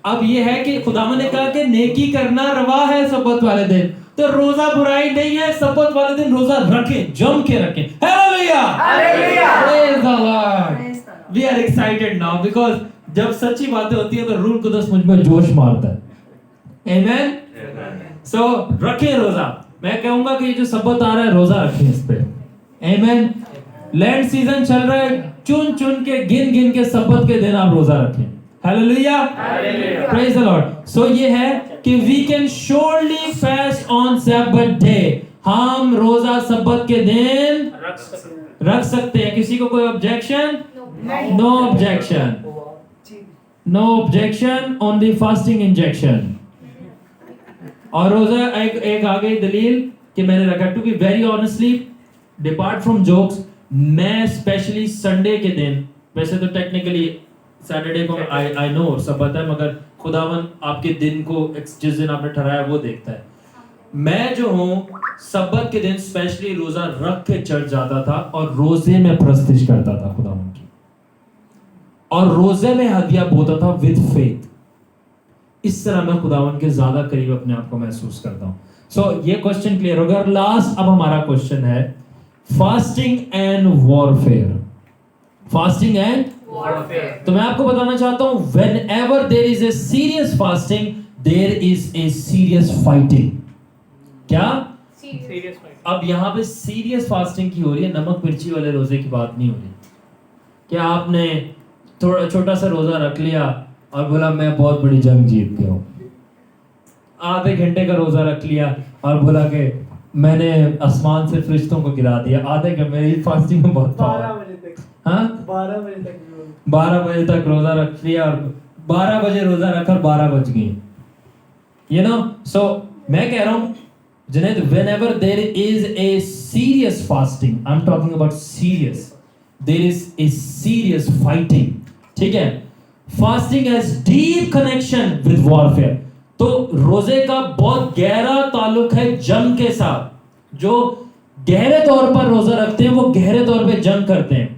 Speaker 1: अब ये है कि खुदावन ने कहा कि नेकी करना रवा है सब्बत वाले दिन, तो रोजा बुराई नहीं है। सब्बत वाले दिन रोजा रखें, जम के रखें। Hallelujah,
Speaker 3: hallelujah,
Speaker 1: praise the Lord. We are excited now because जब सच्ची बातें होती है तो रूह कुदस मुझ में जोश मारता है। आमेन। सो रखें रोजा। मैं कहूंगा कि ये जो सब्बत आ रहा है रोजा रखें इस पे। आमेन। लैंड सीजन चल रहा है, चुन चुन के गिन के सब्बत के दिन आप रोजा रखें। Hallelujah, praise the Lord. So ये है कि we can surely fast on Sabbath day. हम रोजा सब्बत के दिन रख सकते हैं। किसी को कोई objection? No objection, no objection, only fasting injection. और रोजा एक आ गई दलील कि मैंने रखा। To be very honestly, depart from jokes, मैं स्पेशली संडे के दिन, वैसे तो टेक्निकली सैटरडे को आई नो सब्बत है, मगर खुदावन आपके दिन को जिस दिन आपने ठहराया वो देखता है। मैं जो हूँ सब्बत के दिन स्पेशली रोजा रख के चर्च जाता था और रोजे में प्रस्तिश करता था खुदावन की, और रोजे में हदिया बोता था विद फेथ। इस तरह मैं खुदावन के ज्यादा करीब अपने आप को महसूस करता हूँ। सो ये क्वेश्चन क्लियर हो गया। और लास्ट अब हमारा क्वेश्चन है fasting and warfare. Fasting and
Speaker 2: warfare.
Speaker 1: تو میں آپ کو بتانا چاہتا ہوں whenever there is a serious fasting there is a serious fighting. کیا
Speaker 2: Serious fight.
Speaker 1: اب یہاں پہ سیریس فاسٹنگ کی ہو رہی ہے, نمک مرچی والے روزے کی بات نہیں ہو رہی کہ آپ نے تھوڑا چھوٹا سا روزہ رکھ لیا اور بولا میں بہت بڑی جنگ جیت گیا ہوں, آدھے گھنٹے کا روزہ رکھ لیا اور بولا کہ میں نے آسمان سے فرشتوں کو گرا دیا, آدھے گھنٹے میری فاسٹنگ میں بہت پاور. ہاں 12 بجے تک روزہ رکھ لیا اور 12 بجے روزہ رکھ کر 12 بج گئے. You know, so میں کہہ رہا ہوں Junaid, whenever there is a serious fasting, I'm talking about serious, there is a serious fighting. ٹھیک ہے, fasting has deep connection with warfare. تو روزے کا بہت گہرا تعلق ہے جنگ کے ساتھ. جو گہرے طور پر روزہ رکھتے ہیں وہ گہرے طور پہ جنگ کرتے ہیں.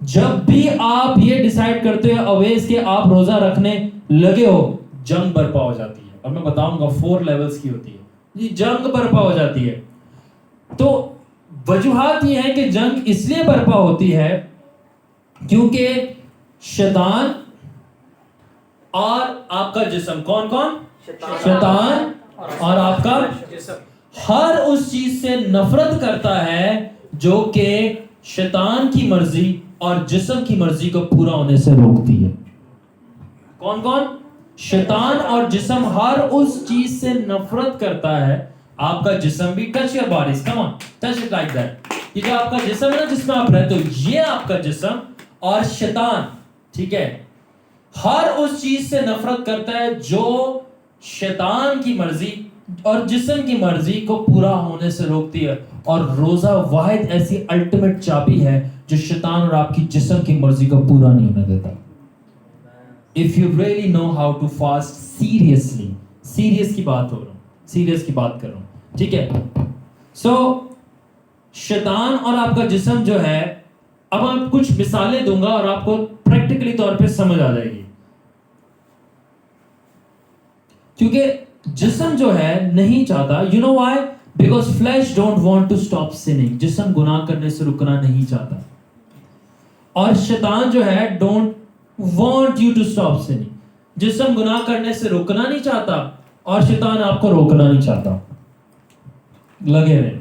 Speaker 1: جب بھی آپ یہ ڈیسائیڈ کرتے ہو اویس کہ آپ روزہ رکھنے لگے ہو, جنگ برپا ہو جاتی ہے. اور میں بتاؤں گا 4 لیولز کی ہوتی ہے جی, جنگ برپا ہو جاتی ہے. تو وجوہات یہ ہے کہ جنگ اس لیے برپا ہوتی ہے کیونکہ شیطان اور آپ کا جسم, کون کون, شیطان اور آپ کا ہر اس چیز سے نفرت کرتا ہے جو کہ شیطان کی مرضی اور جسم کی مرضی کو پورا ہونے سے روکتی ہے. کون کون, شیطان اور جسم ہر اس چیز سے نفرت کرتا ہے. آپ کا جسم بھی, touch your bodies, come on touch it like that. یہ جو آپ کا جسم ہے نا جس میں آپ رہتے ہو, یہ آپ کا جسم اور شیطان, ٹھیک ہے, ہر اس چیز سے نفرت کرتا ہے جو شیطان کی مرضی اور جسم کی مرضی کو پورا ہونے سے روکتی ہے. اور روزہ واحد ایسی الٹیمیٹ چابی ہے جو شیطان اور آپ کی جسم کی مرضی کو پورا نہیں ہونے دیتا. If you really know how to fast seriously, serious کی بات ہو رہا ہوں, serious کی بات کر رہا ہوں, ٹھیک ہے. So شیطان اور آپ کا جسم جو ہے, اب آپ کچھ مثالیں دوں گا اور آپ کو پریکٹیکلی طور پہ سمجھ آ جائے گی. کیونکہ جسم جو ہے نہیں چاہتا, you know why? Because flesh don't want to stop sinning. جسم گناہ کرنے سے رکنا نہیں چاہتا. اور شیطان جو ہے don't want you to stop sinning. جسم گناہ کرنے سے رکنا نہیں چاہتا اور شیطان آپ کو روکنا نہیں چاہتا. لگے رہے.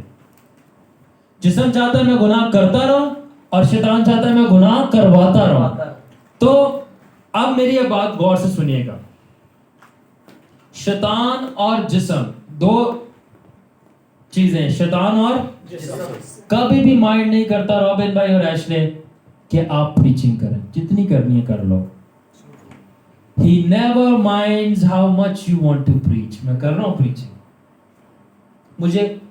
Speaker 1: جسم چاہتا ہے میں گناہ کرتا رہوں اور شیطان چاہتا ہے میں گناہ کرواتا رہوں. تو اب میری یہ بات غور سے سنیے گا. شیطان اور جسم دو چیزیں, شیطان اور کبھی بھی مائنڈ نہیں کرتا رابن بھائی اور ایشلے کہ آپ پریچنگ کریں, جتنی کرنی ہے کر لو. He never minds how much you want to preach. میں کر رہا ہوں پریچنگ.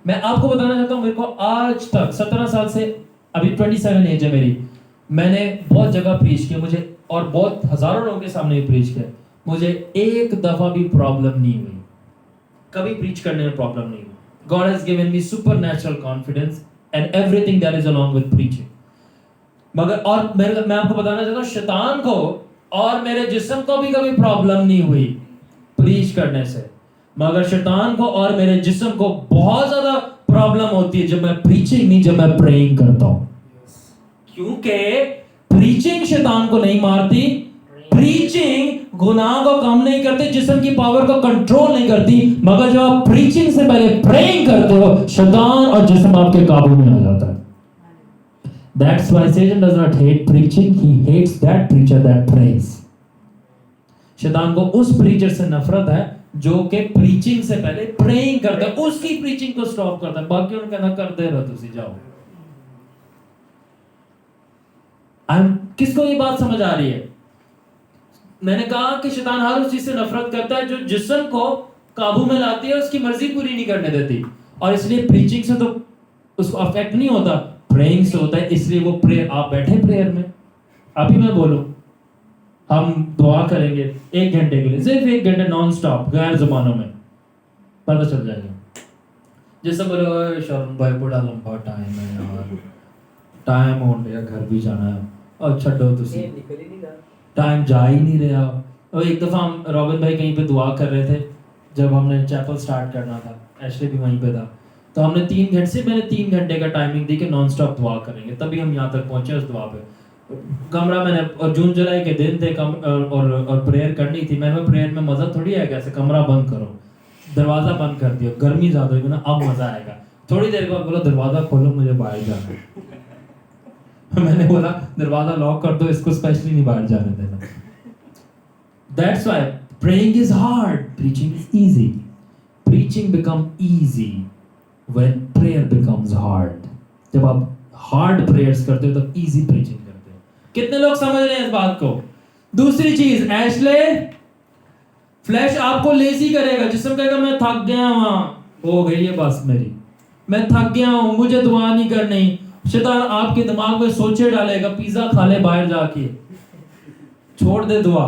Speaker 1: میں آپ کو بتانا چاہتا ہوں, میرے کو آج تک 17 سال سے, ابھی 27 ایج ہے میری, میں نے بہت جگہ پریچ کیا, مجھے اور بہت ہزاروں لوگوں کے سامنے بھی پریچ کیا, مجھے ایک دفعہ بھی پرابلم نہیں ہوئی, کبھی پریچ کرنے میں پرابلم نہیں ہوئی. God has given me supernatural confidence and everything that is along with preaching. مگر اور میں آپ کو بتانا چاہتا ہوں, شیطان کو اور میرے جسم کو بھی کبھی پرابلم نہیں ہوئی پریچ کرنے سے, مگر شیطان کو اور میرے جسم کو بہت زیادہ پرابلم ہوتی ہے جب میں پریچنگ نہیں, جب میں پریئنگ کرتا ہوں. کیونکہ پریچنگ شیطان کو نہیں مارتی, پریچنگ گناہ کو کم نہیں کرتی, جسم کی پاور کو کنٹرول نہیں کرتی, مگر جب آپ پریچنگ سے پہلے پریئنگ کرتے ہو شیطان اور جسم آپ کے قابو میں آ جاتا ہے. That's why Satan does not hate preaching, he hates that preacher that prays. شیطان کو اس پریچر سے نفرت ہے جو کہ پریچنگ سے پہلے پریئنگ کرتا ہے, اس کی پریچنگ کو سٹاپ کرتا ہے, باقی ان کا نہ کرتے رہو تسی جاؤ. کس کو یہ بات سمجھ آ رہی ہے؟ میں نے کہا کہ شیطان ہر اس چیز سے نفرت کرتا ہے جو جسم کو قابو میں لاتی ہے, اس کی مرضی پوری نہیں کرنے دیتی, اور اس لیے پریچنگ سے تو اس کو افیکٹ نہیں ہوتا, پریئنگ سے ہوتا ہے. اس لیے وہ آپ بیٹھے پریئر میں, ابھی میں بولوں ہم دعا کریں گے 1 گھنٹے کے لیے, صرف 1 گھنٹے نان سٹاپ, غیر زبانوں میں, پتہ چل جائے گا. جیسے بولے شرم بھائی بڑا لمبا ٹائم ہے یار, ٹائم ہو گیا گھر بھی جانا ہے, اور چھڈو تسی ٹائم جا ہی نہیں رہا. اور ایک دفعہ ہم رابن بھائی کہیں پہ دعا کر رہے تھے جب ہم نے چیپل سٹارٹ کرنا تھا, ایشلے بھی وہیں پہ تھا, تو ہم نے 3 گھنٹے سے میں نے 3 گھنٹے کا ٹائمنگ دی کہ نان سٹاپ دعا کریں گے, تبھی ہم یہاں تک پہنچے اس دعا پہ. कमरा मैंने और जून जुलाई के दिन थे और प्रेयर करनी थी। मैंने प्रेयर में मजा थोड़ी आएगा, ऐसे कमरा बंद करो, दरवाजा बंद कर दियो, गर्मी ज्यादा होगी ना, अब मजा आएगा। थोड़ी देर बाद बोला दरवाजा खोलो, मुझे बाहर जाना है। मैंने बोला दरवाजा लॉक कर दो, इसको स्पेशली नहीं बाहर जाने देना। That's why praying is hard, preaching is easy. Preaching become easy when prayer becomes hard. जब आप hard prayers करते हो तब easy preaching करते हो। कितने लोग समझ रहे हैं इस बात को? दूसरी चीज, एशले, फ्लैश आपको लेजी करेगा। जिस्म कहेगा मैं थक गया, वहां हो गई है बस मेरी, मैं थक गया हूं, मुझे दुआ नहीं करनी। शैतान आपके दिमाग में सोचे डालेगा, पिज्जा खा ले बाहर जाके, छोड़ दे दुआ,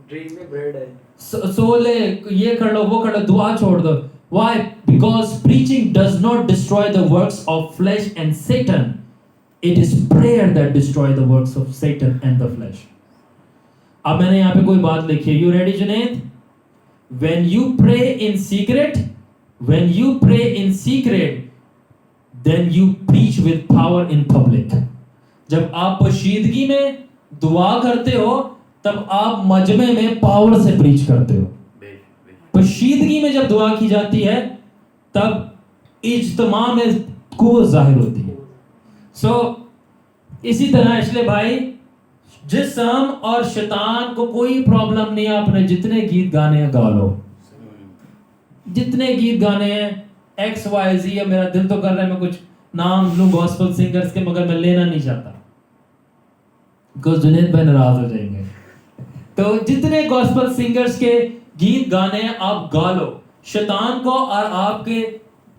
Speaker 3: ड्रीम में ब्रेड है,
Speaker 1: सो ले, ये कर लो, वो कर लो, दुआ छोड़ दो। Why? Because preaching does not destroy the works of flesh and Satan. It is prayer that destroy the works of Satan and the flesh. अब मैंने यहाँ पे कोई बात लिखी है। You ready, Junaid? When you pray in secret, when you pray in secret, then you preach with power in public. जब आप पोशीदगी में दुआ करते हो, तब आप मजमे में पावर से प्रीच करते हो। पोशीदगी में जब दुआ की जाती है, तब इज्तिमा में कुव्वत जाहिर होती है। सो इसी तरह इसलिए भाई, जिस्म और शैतान को कोई प्रॉब्लम नहीं है, आपने जितने गीत गाने हैं गा लो, जितने गीत गाने हैं, एक्स वाई जी। या मेरा दिल तो कर रहा है मैं कुछ नाम लूं गॉस्पेल सिंगर्स के, मगर मैं लेना नहीं चाहता, बिकॉज़ जुनैद भाई नाराज हो जाएंगे। तो जितने गॉस्पेल सिंगर्स के गीत गाने आप गा लो, शैतान को और आपके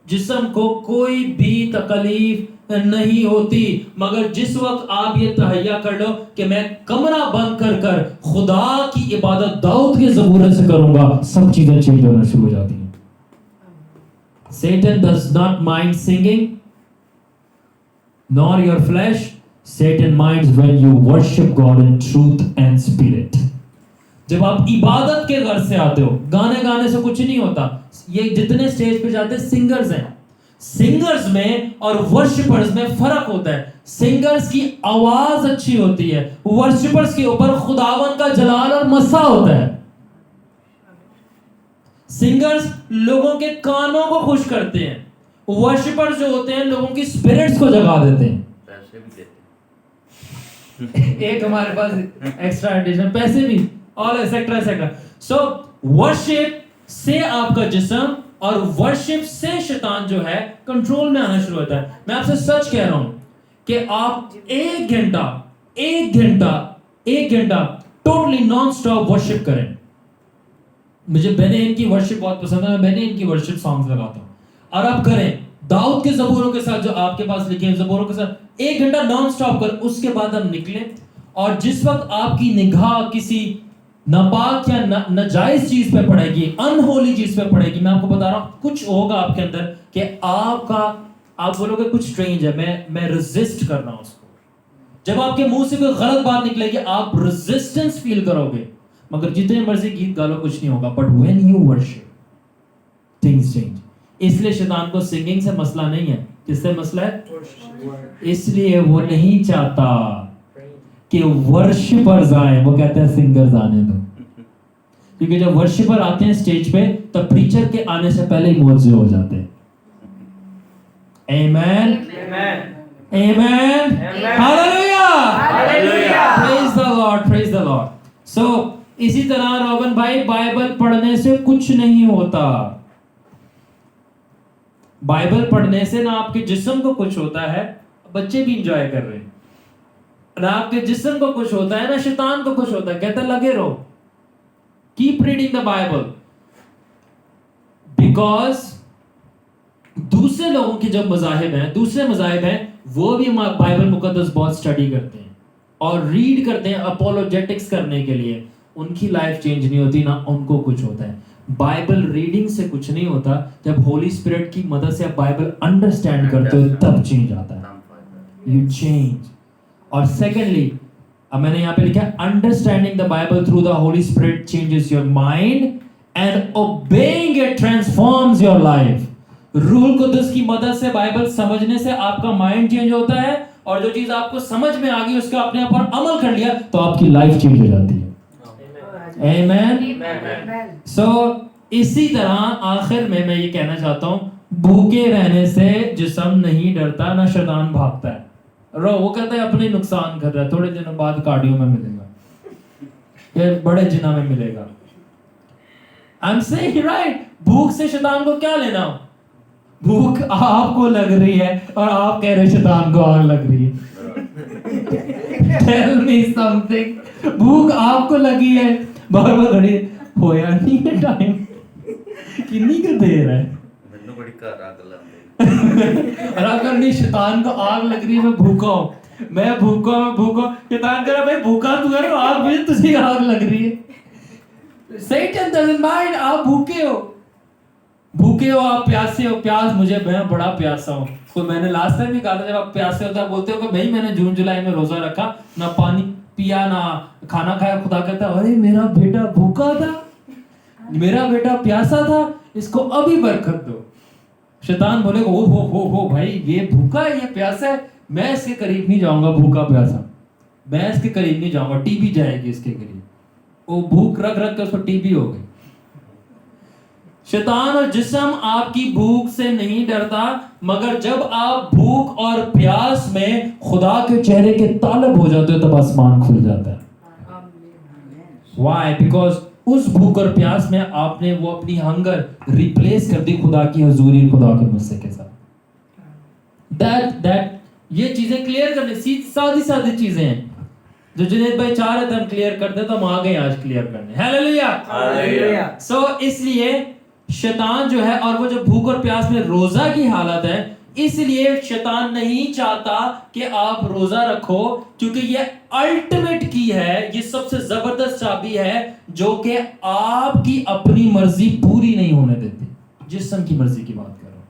Speaker 1: जिस्म को कोई भी तकलीफ नहीं होती। मगर जिस वक्त आप ये तहैया कर लो कि मैं कमरा बंद कर कर खुदा की इबादत दाऊद के ज़बूर से करूंगा, सब चीजें चेंज होना शुरू हो जाती हैं। Satan does not mind singing, nor your flesh. Satan minds when you worship God in truth and spirit. जब आप इबादत के घर से आते हो, गाने गाने से कुछ नहीं होता। ये जितने स्टेज पे जाते हैं सिंगर्स हैं, सिंगर्स में और वर्शिपर्स में फर्क होता है। सिंगर्स की आवाज अच्छी होती है, वर्शिपर्स के ऊपर खुदावन का जलाल और मसा होता है। सिंगर्स लोगों के कानों को खुश करते हैं, वर्शिपर्स जो होते हैं लोगों की स्पिरिट्स को जगा देते हैं।
Speaker 4: पैसे भी देते हैं।
Speaker 1: एक हमारे पास एक्स्ट्रा एडिशन, पैसे भी, ऑल एसेक्ट्रा एसेक्ट्रा। सो वर्शिप से आपका जिस्म और वर्शिप से शैतान जो है कंट्रोल में आना शुरू होता है। मैं आपसे सच कह रहा हूं कि आप एक घंटा टोटली नॉन स्टॉप वर्शिप करें। मुझे बेनेन की वर्शिप बहुत पसंद है, मैं बेनेन की वर्शिप सॉन्ग्स लगाता हूं, और आप करें दाऊद के ज़बूरों के साथ जो आपके पास लिखे हैं ज़बूरों के साथ 1 घंटा नॉन स्टॉप कर। उसके बाद हम निकलें, और जिस वक्त आपकी निगाह किसी नापाक या नाजायज चीज पे पड़ेगी, अनहोली चीज पे पड़ेगी, मैं आपको बता रहा हूं कुछ होगा आपके अंदर कि आप बोलोगे कुछ स्ट्रेंज है, मैं रेजिस्ट कर रहा हूं उसको। जब आपके मुंह से कोई गलत बात निकलेगी, आप रेजिस्टेंस फील करोगे। मगर जितने मर्जी गीत गा लो कुछ नहीं होगा। But when you worship things change. इसलिए शैतान को सिंगिंग से मसला नहीं है। किससे मसला है? इसलिए वो नहीं चाहता कि वर्शिपर्स आए, वो कहते हैं सिंगर्स आने दो। क्योंकि जब वर्शिपर आते हैं स्टेज पे, तब प्रीचर के आने से पहले ही मोजे हो जाते हैं। Amen, amen, hallelujah, praise the Lord, praise the Lord. So इसी तरह रोबन भाई, बाइबल पढ़ने से कुछ नहीं होता। बाइबल पढ़ने से ना आपके जिस्म को कुछ होता है, बच्चे भी इंजॉय कर रहे हैं, ना आपके जिस्म को कुछ होता है, ना शैतान को कुछ होता है। कहता लगे रहो, keep reading the Bible. Because दूसरे लोगों के जब मज़ाहिब हैं, दूसरे मज़ाहिब हैं, वो भी बाइबल मुकद्दस बहुत स्टडी करते हैं और रीड करते हैं अपोलोजेटिक्स करने के लिए। उनकी लाइफ चेंज नहीं होती, ना उनको कुछ होता है। बाइबल रीडिंग से कुछ नहीं होता, जब होली स्पिरिट की मदद से आप बाइबल अंडरस्टैंड करते हो तब चेंज आता है, यू चेंज। और सेकेंडली, अब मैंने यहाँ पे लिखा है understanding the Bible through the Holi spirit changes your mind and obeying it transforms your life. रूह कुद्दुस की मदद से बाइबल समझने से आपका माइंड चेंज होता है اور جو چیز آپ کو سمجھ میں آ گئی اس کا اپنے اوپر عمل کر لیا تو آپ کی لائف چینج ہو جاتی ہے. آمین. سو اسی طرح آخر میں یہ کہنا چاہتا ہوں, بھوکے رہنے سے جسم نہیں ڈرتا, نہ شیطان بھاگتا ہے. وہ کہتا ہے اپنے نقصان کر رہا ہے, تھوڑے دنوں بعد کارڈیو میں ملے گا یا بڑے جنا میں ملے گا. I'm saying right. بھوک سے شیطان کو کیا لینا؟ بھوک آپ کو لگ رہی ہے اور آپ کہہ رہے شیطان کو آگ لگ رہی ہے. Tell me something. بھوک آپ کو لگی ہے, بار بار گھڑی ہویا نہیں ہے ٹائم, کنی کا دیر ہے,
Speaker 4: مینوں بڑی گھر آگ لاندے
Speaker 1: اور اگر نہیں شیطان کو آگ لگ رہی ہے, میں بھوکا ہوں, میں بھوکا, شیطان کہہ رہا بھائی بھوکا تو ہے, آگ بھی تجھے آگ لگ رہی ہے. Satan doesn't mind. آپ بھوکے ہو, آپ پیاسے ہو. پیاس مجھے, میں بڑا پیاسا ہوں. کوئی میں نے لاسٹ ٹائم بھی کہا تھا, جب آپ پیاسے ہوتے ہیں بولتے ہو کہ بھائی میں نے جون جولائی میں روزہ رکھا, نہ پانی پیا نہ کھانا کھایا. خدا کہتا ہے ارے میرا بیٹا بھوکا تھا, میرا بیٹا پیاسا تھا, اس کو ابھی برکت دو. شیطان بولے گا ہو بھائی یہ بھوکا ہے, یہ پیاسا ہے, میں اس کے قریب نہیں جاؤں گا. بھوکا پیاسا میں اس کے قریب نہیں جاؤں گا, ٹی بی جائے گی اس کے قریب. وہ بھوک رکھ کے اس کو ٹی بی ہو گئی. شیطان اور جسم آپ کی بھوک سے نہیں ڈرتا, مگر جب آپ بھوک اور پیاس میں خدا کے چہرے کے طالب ہو جاتے ہو تب آسمان کھل جاتا ہے. Why? Because اس بھوک اور پیاس میں آپ نے وہ اپنی ہنگر ریپلیس کر دی خدا کی حضوری, خدا کے مسئلے کے ساتھ. That یہ چیزیں کلیئر کرنے, سادی چیزیں ہیں جو جنید بھائی چاہ رہے تھے ہم کلیئر کرتے, تو ہم آ گئے آج کلیئر کرنے. ہیلیلویا. سو اس لیے شیطان جو ہے, اور وہ جو بھوک اور پیاس میں روزہ کی حالت ہے, اس لیے شیطان نہیں چاہتا کہ آپ روزہ رکھو, کیونکہ یہ الٹیمیٹ کی ہے, یہ سب سے زبردست چابی ہے جو کہ آپ کی اپنی مرضی پوری نہیں ہونے دیتی. جسم کی مرضی کی بات کرو,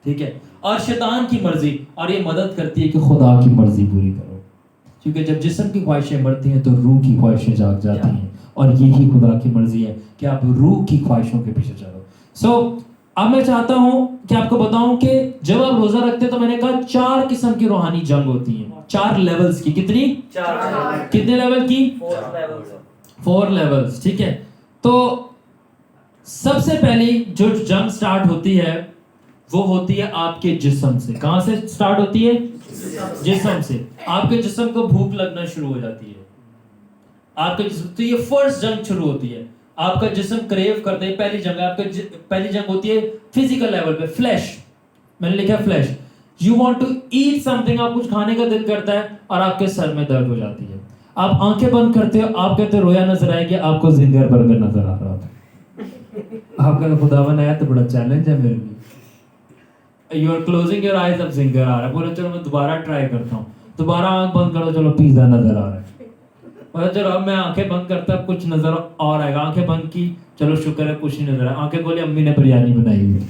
Speaker 1: ٹھیک ہے, اور شیطان کی مرضی, اور یہ مدد کرتی ہے کہ خدا کی مرضی پوری کرو. کیونکہ جب جسم کی خواہشیں مرتی ہیں تو روح کی خواہشیں جاگ جاتی ہیں, اور یہی خدا کی مرضی ہے کہ آپ روح کی خواہشوں کے پیچھے چلو. سو اب میں چاہتا ہوں کہ آپ کو بتاؤں کہ جب آپ روزہ رکھتے ہیں تو میں نے کہا 4 قسم کی روحانی جنگ ہوتی ہیں, 4 لیولز کی. کتنی؟ 4. کتنے لیول کی؟ 4 لیولز. ٹھیک ہے, تو سب سے پہلی جو جنگ سٹارٹ ہوتی ہے وہ ہوتی ہے آپ کے جسم سے. کہاں سے سٹارٹ ہوتی ہے؟ جسم سے. آپ کے جسم کو بھوک لگنا شروع ہو جاتی ہے, آپ کے جسم, تو یہ فرسٹ جنگ شروع ہوتی ہے. آپ کا جسم کریو کرتے ہیں, پہلی جنگ آپ کا پہلی جنگ ہوتی ہے فزیکل لیول پہ, فلیش. میں نے لکھا flesh. You want to eat something, آپ کچھ کھانے کا دل کرتا ہے اور آپ کے سر میں درد ہو جاتی ہے. آپ آنکھیں بند کرتے ہو, آپ کہتے رویا نظر آئے گی, آپ کو زنگر برگر نظر آ رہا ہوتا ہے. آپ کا خدا بنایا تو بڑا چیلنج ہے میرے لیے. You are closing your eyes, اب زنگر آ رہا ہے, بولے چلو میں دوبارہ ٹرائی کرتا ہوں, دوبارہ آنکھ بند کرو, چلو پیزا نظر آ رہا ہے. چلو اب میں آنکھیں بند کرتا, کچھ نظر اور آئے گا. آنکھیں بند کی, چلو شکر ہے کچھ نہیں نظر آیا. آنکھیں کھولی, امی نے بریانی بنائی ہوئی.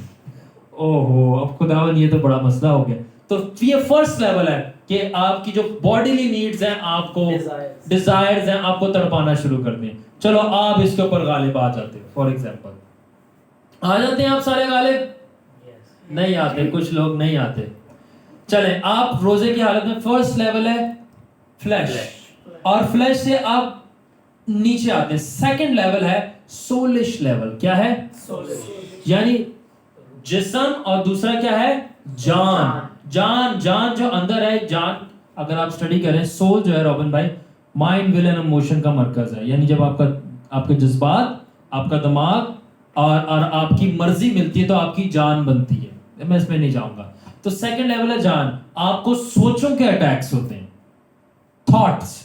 Speaker 1: اوہو, اب خداوند یہ تو بڑا مسئلہ ہو گیا. تو یہ فرسٹ لیول ہے کہ آپ کی جو باڈیلی نیڈز ہیں, آپ کو ڈیزائرز ہیں, آپ کو تڑپانا شروع کر دیں. چلو آپ اس کے اوپر غالب آ جاتے. فار ایگزامپل آ جاتے ہیں آپ سارے غالب؟ نہیں آتے, کچھ لوگ نہیں آتے. چلیں, آپ روزے کی حالت میں فرسٹ لیول ہے فلیش, اور فلیش سے آپ نیچے آتے ہیں. سیکنڈ لیول ہے سولش لیول. کیا ہے؟ یعنی جسم, اور دوسرا کیا ہے؟ جان. جان جو اندر ہے, جان اگر آپ اسٹڈی کریں, سول جو ہے روبن بھائی مائنڈ, ول اینڈ ایموشن کا مرکز ہے. یعنی جب آپ کے جذبات, آپ کا دماغ اور آپ کی مرضی ملتی ہے تو آپ کی جان بنتی ہے. میں اس میں نہیں جاؤں گا. تو سیکنڈ لیول ہے جان. آپ کو سوچوں کے اٹیکس ہوتے ہیں, تھاٹس,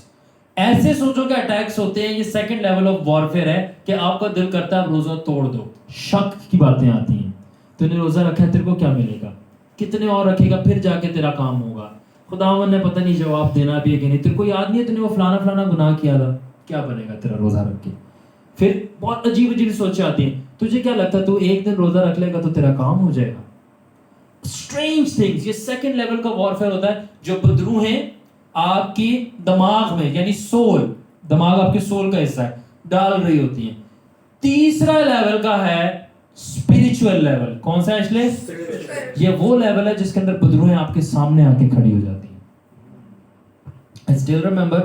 Speaker 1: ایسے سوچوں کے اٹیکس ہوتے ہیں. یہ سیکنڈ لیول آف وارفیئر ہے کہ آپ کا دل کرتا ہے روزہ توڑ دو. شک کی باتیں آتی ہیں, تو نے روزہ رکھا ہے, تیرے کو کیا ملے گا, کتنے اور رکھے گا, پھر جا کے تیرا کام ہوگا. خداوند نے پتہ نہیں جواب دینا بھی ہے کہ نہیں, تیرے کو یاد نہیں ہے تو نے وہ فلانا گناہ کیا تھا, کیا بنے گا تیرا روزہ رکھ کے. پھر بہت عجیب سوچیں آتی ہیں. تجھے کیا لگتا ہے تو ایک دن روزہ رکھ لے گا تو تیرا کام ہو جائے گا. Strange things. یہ سیکنڈ لیول کا وارفیئر ہوتا ہے جو بدروہیں آپ کی دماغ میں, یعنی سول, دماغ آپ کے سول کا حصہ ہے, ڈال رہی ہوتی ہیں. تیسرا لیول کا ہے اسپرچوئل لیول. کون سا ہے اس لیے؟ یہ وہ لیول ہے جس کے اندر بدروہیں آپ کے سامنے آ کے کھڑی ہو جاتی ہیں. आई स्टिल रिमेंबर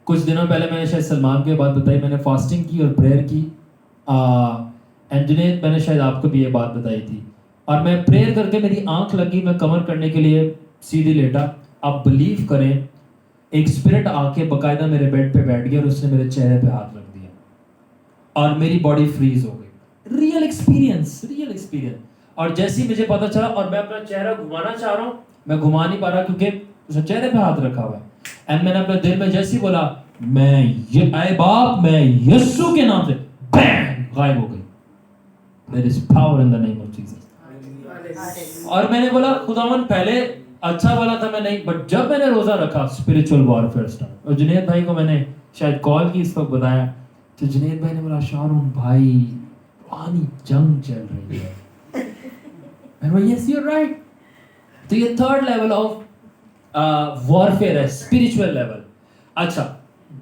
Speaker 1: कुछ दिनों पहले मैंने शायद सलमान को ये बात बताई, मैंने फास्टिंग की और प्रेयर की, एंड जुनैद मैंने शायद आपको भी ये बात बताई थी, और मैं प्रेयर करके मेरी आंख लगी, मैं कमर करने के लिए सीधी लेटा, आप बिलीव करें एक स्पिरिट आके बकायदा मेरे बेड पे बैठ गया और उसने मेरे चेहरे पे हाथ रख दिया और मेरी बॉडी फ्रीज हो गई। Real experience. और जैसे ही मुझे पता चला और मैं अपना चेहरा घुमाना चाह रहा हूँ, मैं घुमा नहीं पा रहा क्योंकि उसने चेहरे पे हाथ रखा हुआ है, एंड मैंने अपने दिल में जैसे ही बोला ऐ बाप मैं यीशु के नाम से, बैंग गायब हो गई। There is power in the name of Jesus. और मैंने बोला खुदावन पहले अच्छा वाला था मैं नहीं, बट जब मैंने रोजा रखा स्पिरिचुअल वॉरफेयर स्टार्ट। और जुनैद भाई को मैंने शायद कॉल की इस वक्त बताया, तो जुनैद भाई ने बोला शारून भाई पुरानी जंग चल रही है। मैंने बोला यस यू आर राइट। तो ये थर्ड लेवल ऑफ वॉरफेयर है, स्पिरिचुअल लेवल। अच्छा,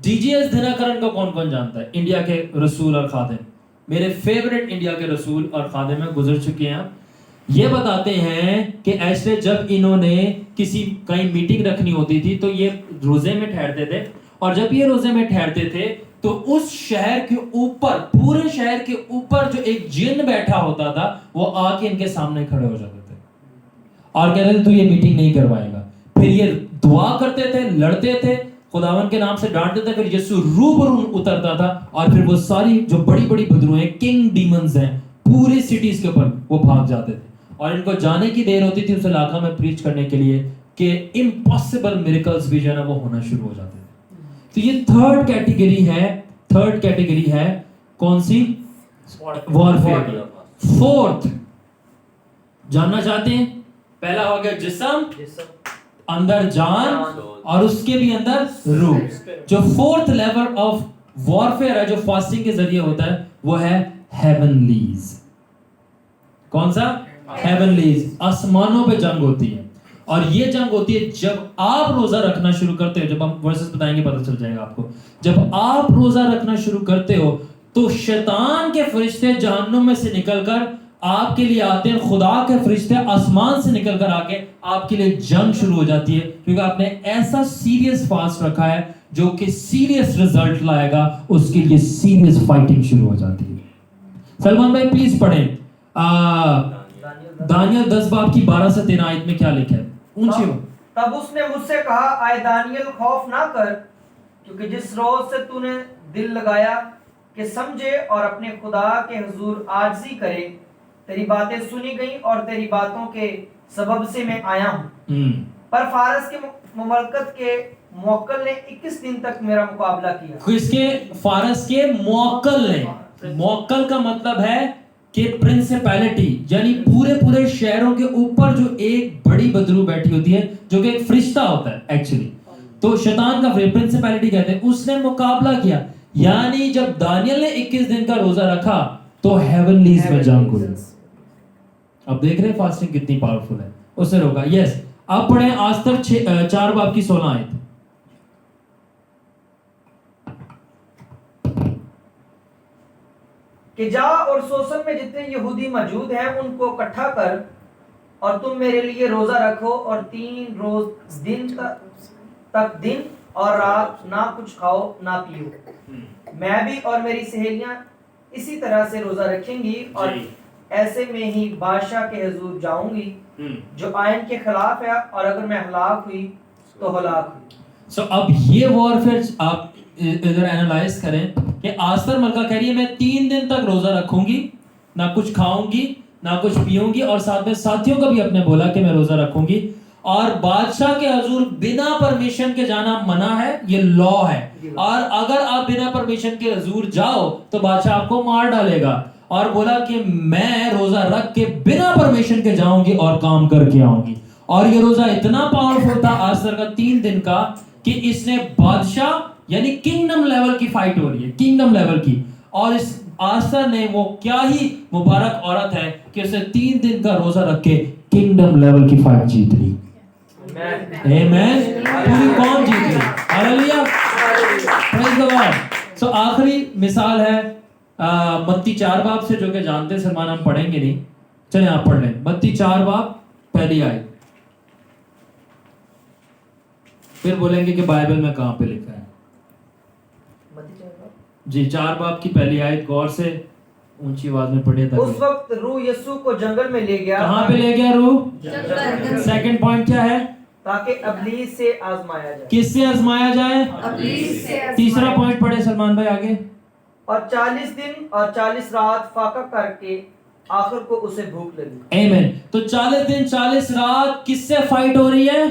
Speaker 1: डीजीएस दिनकरन को कौन कौन जानता है? इंडिया के रसूल और खादिम, मेरे फेवरेट इंडिया के रसूल और खादिम में गुजर चुके हैं। ये बताते हैं कि ऐसे जब इन्होंने किसी कहीं मीटिंग रखनी होती थी तो ये रोजे में ठहरते थे, और जब ये रोजे में ठहरते थे तो उस शहर के ऊपर, पूरे शहर के ऊपर जो एक जिन बैठा होता था वो आके इनके सामने खड़े हो जाते थे और कहते थे तू ये मीटिंग नहीं करवाएगा। फिर ये दुआ करते थे, लड़ते थे, खुदावन के नाम से डांटते थे, फिर यीशु रूबरू उतरता था और फिर वो सारी जो बड़ी बड़ी बदरूहें, किंग डीमंस हैं पूरे सिटीज के ऊपर, वो भाग जाते थे। और इनको जाने की देर होती थी उस इलाका में प्रीच करने के लिए कि इम्पॉसिबल मिरेकल्स भी जो है ना वो होना शुरू हो जाते थे। तो ये थर्ड कैटेगरी है कौन सी? वॉरफेयर। फोर्थ जानना चाहते हैं? पहला हो गया जिस्म, अंदर जान, और उसके भी अंदर रूह। जो फोर्थ लेवल ऑफ वॉरफेयर है जो फास्टिंग के जरिए होता है वो है हेवनलीज। कौन सा? हेवनलीज। आसमानों पे जंग होती है, और ये जंग होती है जब आप रोजा रखना शुरू करते हो। जब हम वर्सेस बताएंगे पता चल जाएगा आपको। जब आप रोजा रखना शुरू करते हो तो शैतान के फरिश्ते जहन्नुम में से निकलकर आपके लिए आते हैं, खुदा के फरिश्ते आसमान से निकलकर आके आपके लिए जंग शुरू हो जाती है, क्योंकि आपने ऐसा सीरियस फास्ट रखा है जो कि सीरियस रिजल्ट लाएगा, उसके लिए सीरियस फाइटिंग शुरू हो जाती है। सलमान भाई प्लीज पढ़ें दानियल 10 बाब की 12 से 13 आयत में क्या लिखा है? ऊंची हो।
Speaker 3: तब उसने मुझसे कहा, आए दानियल खौफ ना कर, क्योंकि जिस रोज से तूने दिल लगाया कि समझे और अपने खुदा के हुजूर आजिज़ी करे, तेरी बातें सुनी गई और तेरी बातों के सबब से मैं आया हूँ। पर फारस के मुमलकत के मुवक्किल ने 21 दिन तक मेरा मुकाबला किया।
Speaker 1: किसके? फारस के मुवक्किल ने। मुवक्किल का मतलब है कि प्रिंसिपैलिटी, यानी पूरे शहरों के ऊपर जो एक बड़ी बदरू बैठी होती है जो कि एक फरिश्ता होता है एक्चुअली, तो शैतान का प्रिंसिपैलिटी कहते हैं, उसने मुकाबला किया। यानी जब दानियल ने 21 दिन का रोजा रखा तो हेवनलीज में जंग हुई। अब देख रहे हैं फास्टिंग कितनी पावरफुल है, उससे रोका। यस, आप पढ़ें आज तक 4 बाब की 16 आयत।
Speaker 3: कि जा और सोसन में जितने यहूदी मौजूद हैं उनको इकट्ठा कर, और तुम मेरे लिए रोजा रखो, और 3 रोज दिन तक दिन और रात ना कुछ खाओ ना पियो। मैं भी और मेरी सहेलियां इसी तरह से रोजा रखेंगी, और ऐसे में ही बादशाह के हुजूर जाऊंगी जो आयन के खिलाफ है, और अगर मैं हलाक हुई तो हलाक हुई।
Speaker 1: सो अब ये वॉरफेयर आप इधर एनालाइज करें कि आस्तर मलका कह रही है मैं 3 दिन तक रोजा रखूंगी, ना कुछ खाऊंगी ना कुछ पीऊंगी, और साथ में साथियों को भी अपने बोला कि मैं रोजा रखूंगी, और बादशाह के हुजूर बिना परमिशन के जाना मना है, ये लॉ है। और अगर आप बिना परमिशन के हुजूर जाओ तो बादशाह आपको मार डालेगा। और बोला कि मैं रोजा रख के बिना परमिशन के जाऊंगी और काम करके आऊंगी। और ये रोजा इतना पावरफुल था आस्तर का 3 दिन का कि इसने बादशाह यानी किंगडम लेवल की फाइट हो रही है, किंगडम लेवल की, और इस आस्तर ने वो क्या ही मुबारक औरत है कि उसने 3 दिन का रोजा रख के किंगडम लेवल की फाइट जीत ली। आमेन। पूरी कौम जीत ली। Hallelujah, praise the Lord. So आखिरी मिसाल है मत्ती 4 बाब से, जो कि जानते हैं सलमान, हम पढ़ेंगे नहीं, चलिए आप पढ़ लें। मत्ती 4 बाब पहली आयत। फिर बोलेंगे कि बाइबल में कहाँ पे लिखा है। जी 4 बाब की पहली आयत गौर से ऊंची आवाज में पढ़िए
Speaker 3: उस
Speaker 1: ताकि
Speaker 3: वक्त रूह यीशु को जंगल में ले गया
Speaker 1: कहाँ पे ले गया रूह।
Speaker 2: जंगल
Speaker 1: सेकंड पॉइंट क्या है,
Speaker 3: ताकि अबलीस से आजमाया जाए।
Speaker 1: किससे आजमाया जाए।
Speaker 2: इब्लीस से
Speaker 1: तीसरा पॉइंट पढ़े सलमान भाई आगे।
Speaker 3: और 40 दिन और 40 रात फाका करके आखिर को उसे भूख लगी।
Speaker 1: आमीन। तो 40 दिन 40 रात किससे फाइट हो रही है,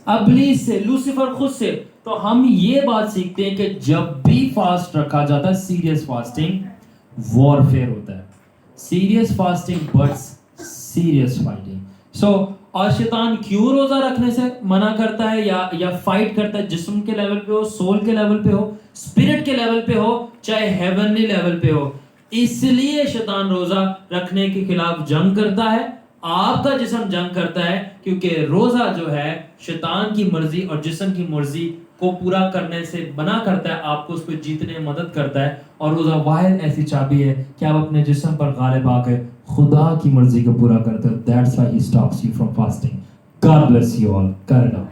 Speaker 1: अबलीस से, लूसीफर खुद से। तो हम ये बात सीखते हैं कि जब भी फास्ट रखा जाता है, सीरियस फास्टिंग वॉरफेयर होता है, serious fasting buts serious fighting. So और शैतान क्यों रोजा रखने से मना करता है या फाइट करता है, जिस्म के लेवल पे हो, सोल के लेवल पे हो, स्पिरिट के लेवल पे हो, चाहे हेवनली लेवल पे हो, इसलिए शैतान रोजा रखने के खिलाफ जंग करता है, आपका जिस्म जंग करता है, क्योंकि रोजा जो है शैतान की मर्जी और जिस्म की मर्जी को पूरा करने से बना करता है, आपको उस पर जीतने में मदद करता है। और रोजा वाहिद ऐसी चाबी है कि आप अपने जिस्म पर गालिब आकर खुदा की मर्जी को पूरा करते हो। That's why he stops you from fasting. God bless you all. कर लो।